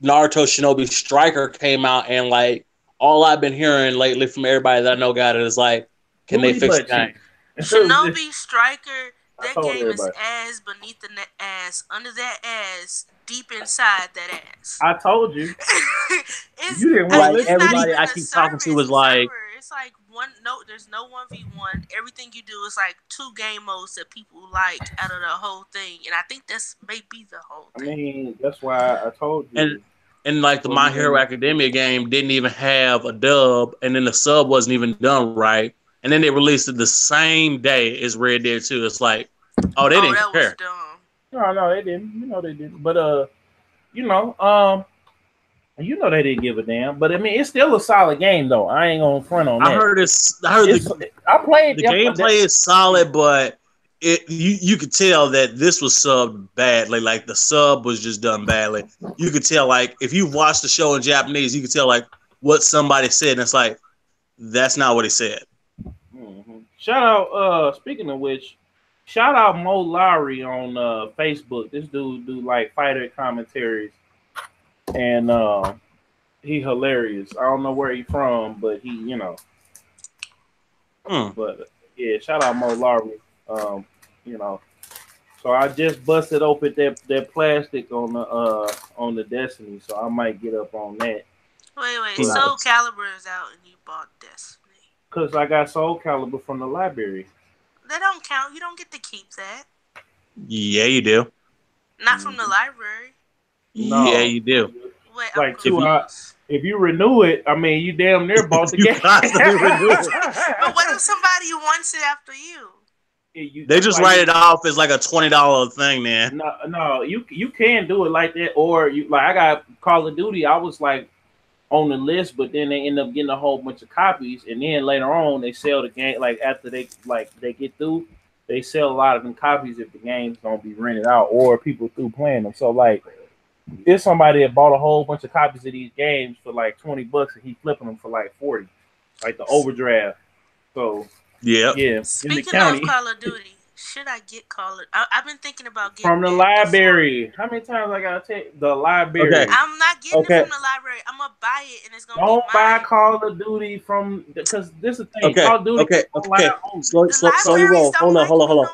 Naruto Shinobi Striker came out, and like all I've been hearing lately from everybody that I know got it is like, can they fix the game? Shinobi Striker, that game is ass beneath the ass, under that ass, deep inside that ass. I told you. You didn't like everybody I keep talking to was like, it's like there's no 1v1. Everything you do is like 2 game modes that people like out of the whole thing, and I think that's maybe the whole thing. I mean, that's why I told you. And like the My Hero Academia game didn't even have a dub, and then the sub wasn't even done right. And then they released it the same day as Red Dead 2. It's like, oh, they didn't care. No, they didn't. You know they didn't. But they didn't give a damn. But I mean, it's still a solid game though. I ain't gonna front on that. I heard I played the gameplay is solid, but you could tell that this was subbed badly. Like the sub was just done badly. You could tell, like, if you've watched the show in Japanese, you could tell like what somebody said, and it's like that's not what he said. Mm-hmm. Shout out, speaking of which, shout out Mo Lowry on Facebook. This dude do like fighter commentaries, and he hilarious. I don't know where he from, but he, you know. But yeah, shout out Mo Lowry. You know, so I just busted open that plastic on the Destiny, so I might get up on that. Wait, Soul Calibur is out and you bought Destiny? Because I got Soul Calibur from the library. That don't count. You don't get to keep that. Yeah, you do. Not from the library. No. Yeah, you do. Wait, like if you renew it, I mean, you damn near bought the game. But what if somebody wants it after you? They just write it off as like a $20 thing, man. No, you can do it like that, or you like I got Call of Duty. I was like on the list, but then they end up getting a whole bunch of copies, and then later on they sell the game. Like after they get through, they sell a lot of them copies if the game's gonna be rented out or people through playing them. So like, there's somebody that bought a whole bunch of copies of these games for like $20, and he flipping them for like 40, like the overdraft. So. Yeah. Speaking of Call of Duty, should I get Call of? I've been thinking about getting from the library. Before. How many times I gotta take the library? Okay. I'm not getting it from the library. I'm gonna buy it, and it's gonna. Don't buy Call of Duty from because this is the thing. Call of Duty. Okay. Slow your roll. Hold on.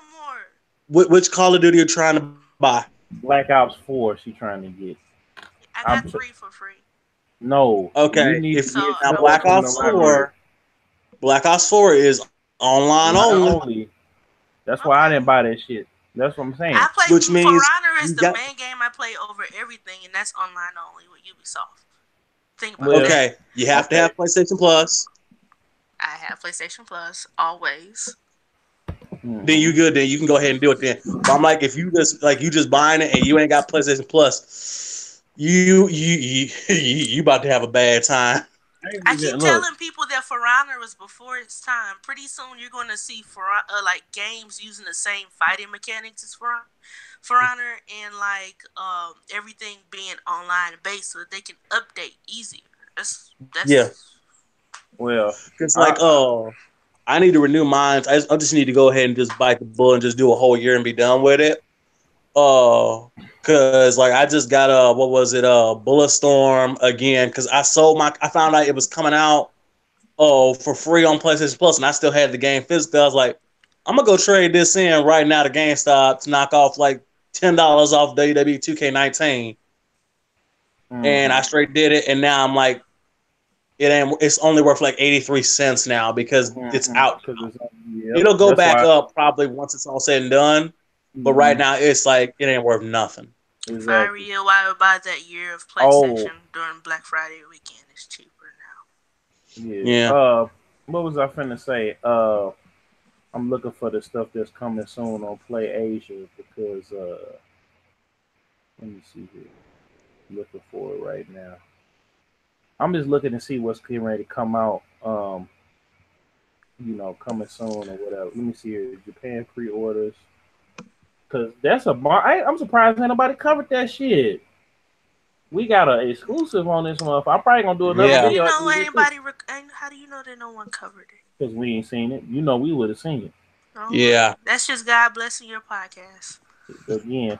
Which Call of Duty are you trying to buy? Black Ops 4. She trying to get. I got 3 for free. No. Okay. If now Black Ops 4, Black Ops 4 is online only. That's why I didn't buy that shit. That's what I'm saying. I play For Honor is the main game I play over everything, and that's online only with Ubisoft. Think about it. Okay, you have to have PlayStation Plus. I have PlayStation Plus always. Then you good. Then you can go ahead and do it. Then but I'm like, if you just buying it and you ain't got PlayStation Plus, you about to have a bad time. I keep telling people that For Honor was before its time. Pretty soon you're going to see like games using the same fighting mechanics as For Honor and like everything being online based so that they can update easier. That's yeah. Well, it's like I need to renew mine. I just need to go ahead and just bite the bullet and just do a whole year and be done with it. Cause like I just got Bulletstorm again because I found out it was coming out for free on PlayStation Plus and I still had the game physical. I was like, I'm gonna go trade this in right now to GameStop to knock off like $10 off WWE 2K19. and I straight did it, and now I'm like, it's only worth like 83 cents now because it's out. It'll go back up probably once it's all said and done, but right now it's like it ain't worth nothing. Exactly. If I were you, I would buy that year of PlayStation during Black Friday weekend. It's cheaper now. Yeah. What was I finna say? I'm looking for the stuff that's coming soon on Play Asia because let me see here. Looking for it right now. I'm just looking to see what's getting ready to come out. Coming soon or whatever. Let me see here. Japan pre-orders. Cause that's I'm surprised ain't nobody covered that shit. We got an exclusive on this month. I'm probably gonna do another video. How do you know that no one covered it? Because we ain't seen it. We would have seen it. Oh, yeah. That's just God blessing your podcast. Again.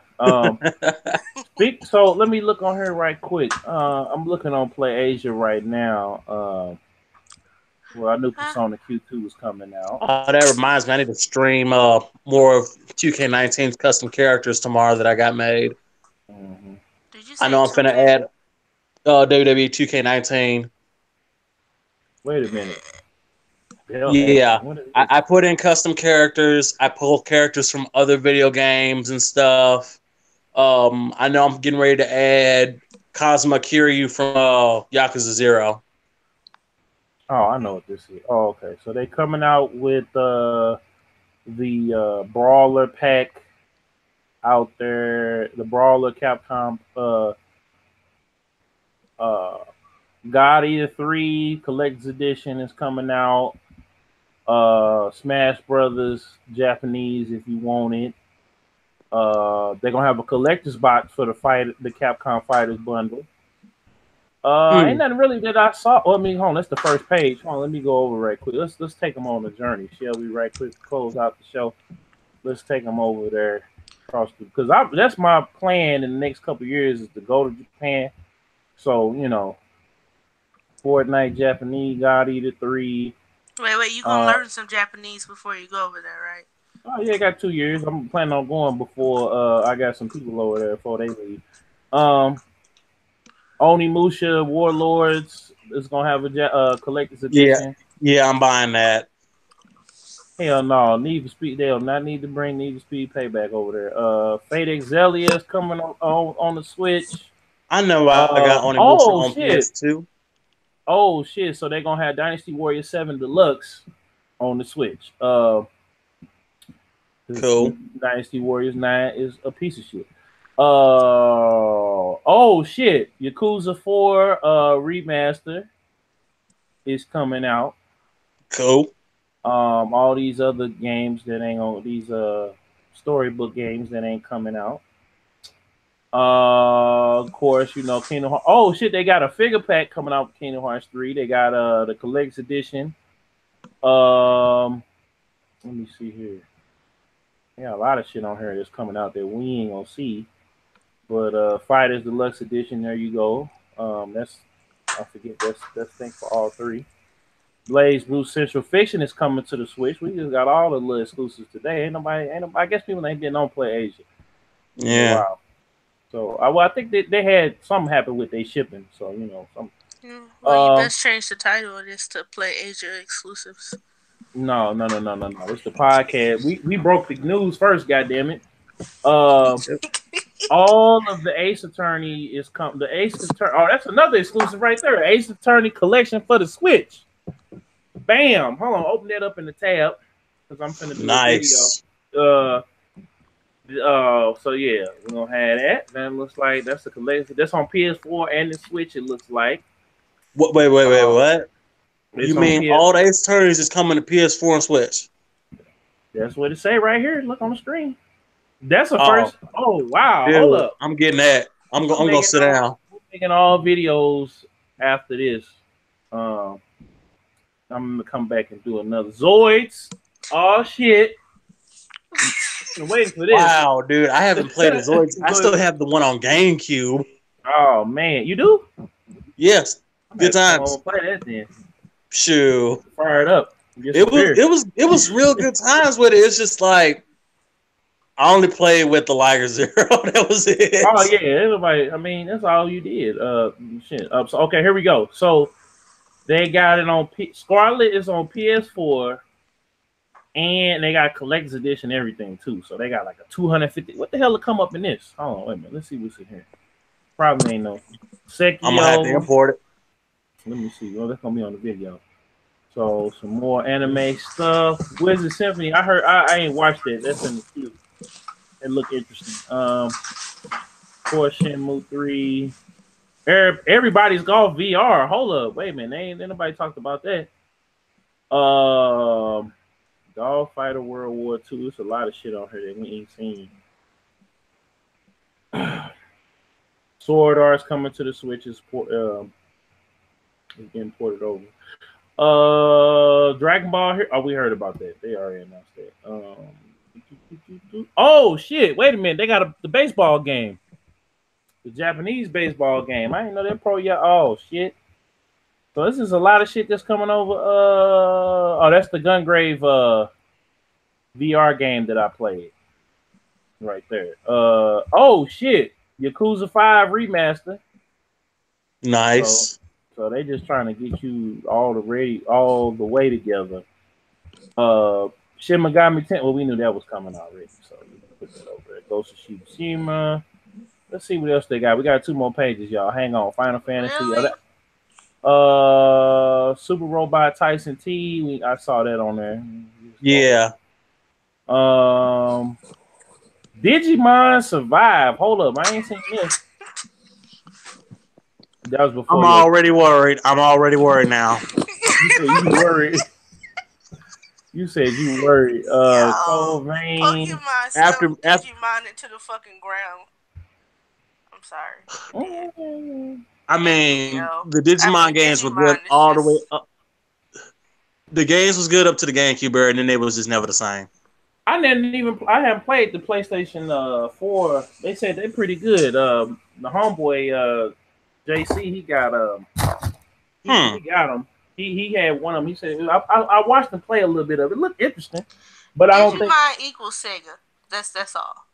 So let me look on here right quick. I'm looking on Play Asia right now. I knew Persona Q2 was coming out. That reminds me, I need to stream more of 2K19's custom characters tomorrow that I got made. Mm-hmm. Did you say I know I'm finna add WWE 2K19. Wait a minute. Yeah, I put in custom characters. I pull characters from other video games and stuff. I know I'm getting ready to add Kazuma Kiryu from Yakuza 0. Oh, I know what this is. Oh, okay. So they coming out with the Brawler pack out there. The Brawler Capcom God Eater 3 Collector's Edition is coming out. Smash Brothers Japanese if you want it. They're gonna have a collector's box for the Capcom Fighters bundle. Ain't nothing really that I saw. Well, hold on, that's the first page. Hold on, let me go over right quick. Let's take them on the journey, shall we? Right quick, close out the show. Let's take them over there because that's my plan in the next couple of years is to go to Japan. So Fortnite Japanese, God Eater 3. Wait, you gonna learn some Japanese before you go over there, right? Oh yeah, I got 2 years. I'm planning on going before I got some people over there before they leave. Onimusha Warlords is gonna have a collector's edition. Yeah, I'm buying that. Hell no, Need for Speed. They'll not need to bring Need for Speed Payback over there. Fate Exelia is coming on the Switch. I know I got Onimusha on PS2. Oh shit! So they're gonna have Dynasty Warrior 7 Deluxe on the Switch. Cool. Dynasty Warriors 9 is a piece of shit. Oh shit! Yakuza 4 remaster is coming out. Cool. All these other games that ain't on these storybook games that ain't coming out. Of course, Kingdom Hearts. Oh shit! They got a figure pack coming out with Kingdom Hearts 3. They got the collector's edition. Let me see here. Yeah, a lot of shit on here that's coming out that we ain't gonna see. But Fighters Deluxe Edition, there you go. That's thing for all three. Blaze Blue Central Fiction is coming to the Switch. We just got all the little exclusives today. Ain't nobody. I guess people ain't been on Play Asia. Yeah. Wow. So I think they had something happen with their shipping. So some. Well, you best change the title of this to Play Asia exclusives. No. It's the podcast. We broke the news first. Goddammit. All of the Ace Attorney is come. The Ace Attorney. Oh, that's another exclusive right there. Ace Attorney collection for the Switch. Bam! Hold on, open that up in the tab because I'm finna do a video. So yeah, we're gonna have that. That looks like that's the collection. That's on PS4 and the Switch. It looks like. What? Wait, what? You mean all the Ace Attorneys is coming to PS4 and Switch? That's what it say right here. Look on the screen. That's the first. Oh wow! Dude, hold up. I'm getting that. I'm gonna sit down. We're making all videos after this. I'm gonna come back and do another Zoids. Oh shit! I'm waiting for this. Wow, dude, I haven't played the Zoids. I still have the one on GameCube. Oh man, you do? Yes. Good times. Play that then. Shoo. Fire it up. It was real good times with it. It's just like I only played with the Liger Zero. That was it. Oh yeah, everybody. I mean, that's all you did. Shit. So okay, here we go. So they got it on Scarlet is on PS4, and they got collector's edition everything too. So they got like a 250. What the hell will come up in this? Hold on, wait a minute. Let's see what's in here. Probably ain't no Sekio. I'm gonna have to import it. Let me see. Oh, that's gonna be on the video. So some more anime stuff. Wizard Symphony. I heard. I ain't watched it. That's in the queue. It look interesting. For Shenmue 3. Everybody's Golf VR. Hold up. Wait a minute. Ain't nobody talked about that. Golf Fighter World War II. There's a lot of shit on here that we ain't seen. Sword Art's coming to the Switch. It's getting ported over. Dragon Ball here. Oh, we heard about that. They already announced that. Oh shit! Wait a minute. They got the baseball game. The Japanese baseball game. I didn't know that pro yet. Oh shit! So this is a lot of shit that's coming over. Oh, that's the Gungrave VR game that I played. Right there. Oh shit! Yakuza 5 remaster. Nice. So they just trying to get you all the way together. Shin Megami 10. Well, we knew that was coming already, so we put that over there. Ghost of Tsushima. Let's see what else they got. We got 2 more pages, y'all. Hang on. Final Fantasy. Really? Super Robot Tyson T. I saw that on there. Yeah. Digimon Survive. Hold up, I ain't seen this. That was before. I'm already worried. I'm already worried now. You said you worried. You said you worried. Soul Vein. Pokemon after Digimon into the fucking ground. I'm sorry. I mean, the Digimon games were good all the way up. The games was good up to the GameCube era, and then they was just never the same. I haven't played the PlayStation 4. They said they're pretty good. The homeboy JC, he got he got them. He had one of them. He said I watched him play a little bit of it. It looked interesting, but I don't think Digimon equals Sega. That's all.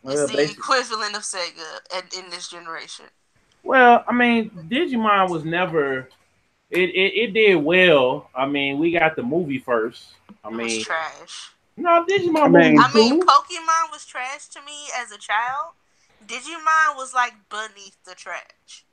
It's the equivalent of Sega in this generation. Well, I mean, Digimon was never. It did well. I mean, we got the movie first. It was trash. No, Digimon. I mean, Pokemon was trash to me as a child. Digimon was like beneath the trash.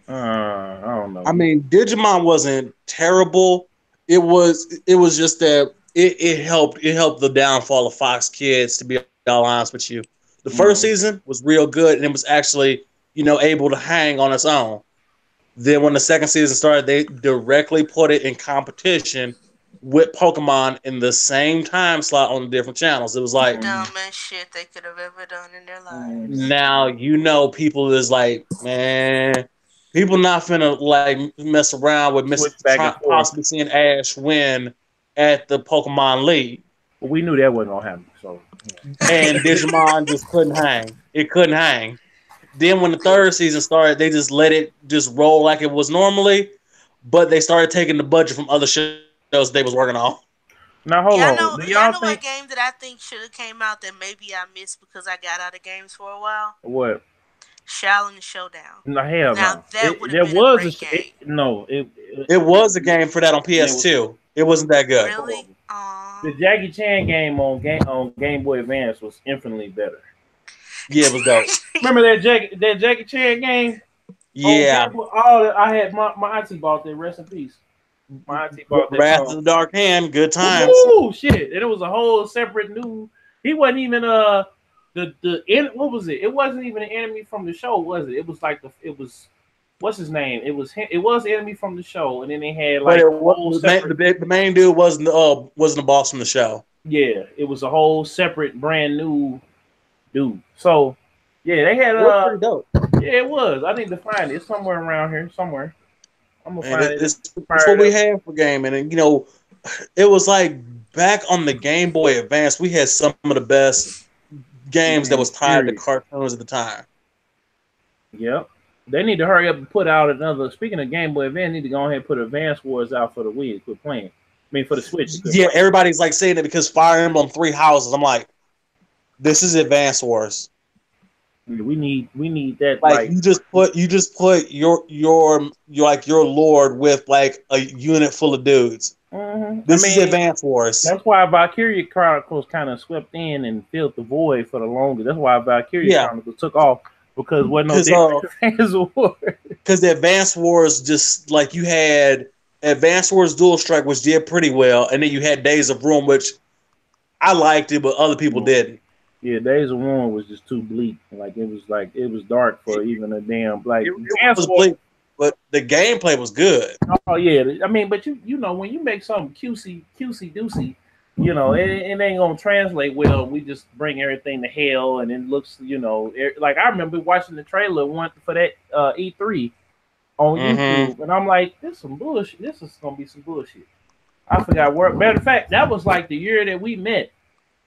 I don't know. I mean, Digimon wasn't terrible. It was just that it helped the downfall of Fox Kids, to be all honest with you. The first season was real good, and it was actually, able to hang on its own. Then when the second season started, they directly put it in competition with Pokemon in the same time slot on the different channels. It was like dumbest shit they could have ever done in their lives. Now people is like, man, people not finna like mess around with possibly seeing Ash win at the Pokemon League. Well, we knew that wasn't gonna happen. So, and Digimon just couldn't hang. It couldn't hang. Then when the third season started, they just let it just roll like it was normally, but they started taking the budget from other shows they was working on. Now hold on. Y'all know what game that I think should have came out that maybe I missed because I got out of games for a while? What? Shaolin Showdown. No, hell now, no. That would have been a great game. It was a game for that on PS2. It wasn't that good. Really? The Jackie Chan game on Game Boy Advance was infinitely better. Yeah, it was dope. Remember that Jackie Chan game? Yeah. I had my auntie bought that. Rest in peace. My auntie bought that. Wrath of the Dark Hand. Good times. Oh shit! And it was a whole separate new. He wasn't even what was it? It wasn't even an enemy from the show, was it? It was like what's his name? It was the enemy from the show, and then they had like the main dude wasn't the boss from the show. Yeah, it was a whole separate brand new dude. So yeah, they had pretty dope. Yeah, it was. I need to find it. It's somewhere around here. Somewhere. I'm gonna find it. It's what we had for gaming, and it was like back on the Game Boy Advance, we had some of the best games that was tied to cartoons at the time. Yep. They need to hurry up and put out another. Speaking of Game Boy Advance, need to go ahead and put Advance Wars out for the Wii. Quit playing. mean, for the Switch. Yeah, everybody's like saying it because Fire Emblem 3 Houses. I'm like, this is Advance Wars. We need that. Like you just put your like your lord with like a unit full of dudes. Mm-hmm. This is Advance Wars. That's why Valkyria Chronicles kind of swept in and filled the void for the longest. That's why Valkyria Chronicles took off because wasn't no Advance Wars. Because the Advance Wars just like you had Advance Wars Dual Strike, which did pretty well, and then you had Days of Ruin, which I liked it, but other people didn't. Yeah, Days of Ruin was just too bleak. Like it was dark for even a damn like. It was bleak, but the gameplay was good. Oh yeah, I mean, but you know when you make something cutesy doocy, you know it ain't gonna translate well. We just bring everything to hell, and it looks like I remember watching the trailer for that E3 on YouTube, and I'm like, this is some bullshit. This is gonna be some bullshit. I forgot where. Matter of fact, that was like the year that we met.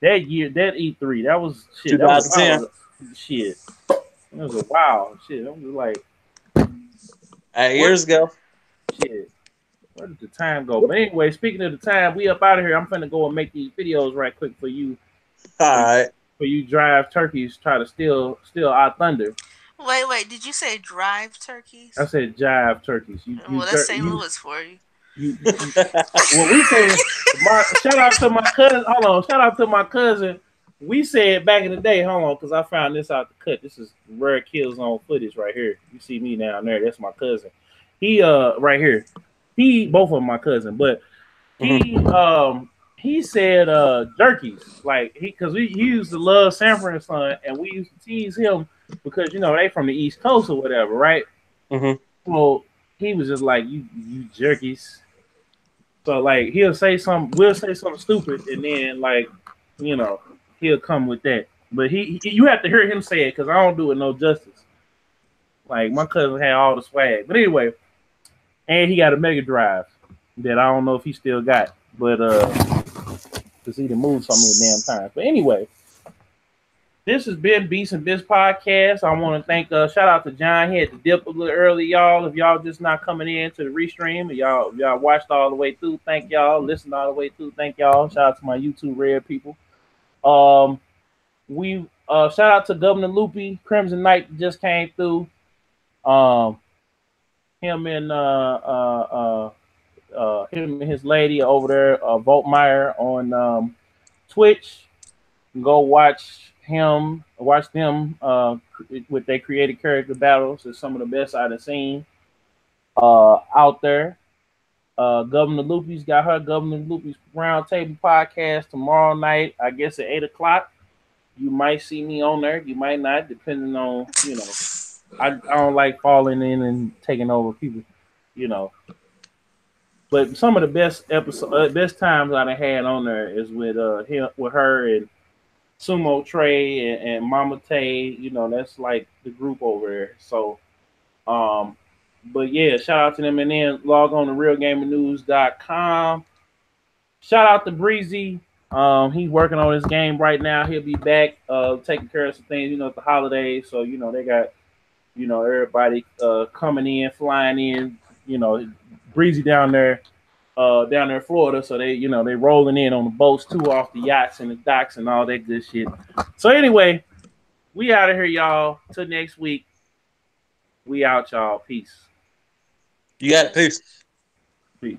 That year, that E3, that was shit. 2010. That was shit. It was a wild shit. I was just like, 8 years ago. Shit. Where did the time go? But anyway, speaking of the time, we up out of here. I'm finna go and make these videos right quick for you. All right. For you drive turkeys, try to steal our thunder. Wait. Did you say drive turkeys? I said jive turkeys. Well, that's St. Louis for you. Well, we said, shout out to my cousin. Hold on, shout out to my cousin. We said back in the day, hold on, because I found this out the cut. This is rare Killzown footage right here. You see me down there. That's my cousin. He right here. Both of them my cousin, but he said jerkies, like because he used to love Sanford and Son, and we used to tease him because they from the East Coast or whatever, right? Well, he was just like you jerkies. So like we'll say something stupid, and then like he'll come with that. But you have to hear him say it because I don't do it no justice. Like my cousin had all the swag, but anyway, and he got a Mega Drive that I don't know if he still got, but because he done moved so many damn times. But anyway, this has been Beatz N Bitz Podcast. I want to thank shout out to John. He had to dip a little early, y'all. If y'all just not coming in to the restream, y'all watched all the way through, thank y'all. Listened all the way through, thank y'all. Shout out to my YouTube red people. We shout out to Governor Loopy. Crimson Knight just came through. Him and his lady over there, Voltmeyer on Twitch. Go watch them with their creative character battles. It's some of the best I've seen out there. Governor Loopy's got her Governor Loopy's Roundtable Podcast tomorrow night, I guess at 8:00. You might see me on there, you might not, depending on I don't like falling in and taking over people, But some of the best times I've had on there is with her and Sumo Trey and Mama Tay. That's like the group over there. So, but yeah, shout out to them, and then log on to realgamernews.com. Shout out to Breezy. He's working on his game right now. He'll be back taking care of some things, at the holidays. So they got everybody coming in, flying in. Breezy down there in Florida, so they rolling in on the boats too, off the yachts and the docks and all that good shit. So anyway, we out of here, y'all. Till next week. We out, y'all. Peace. You got it. Peace. Peace.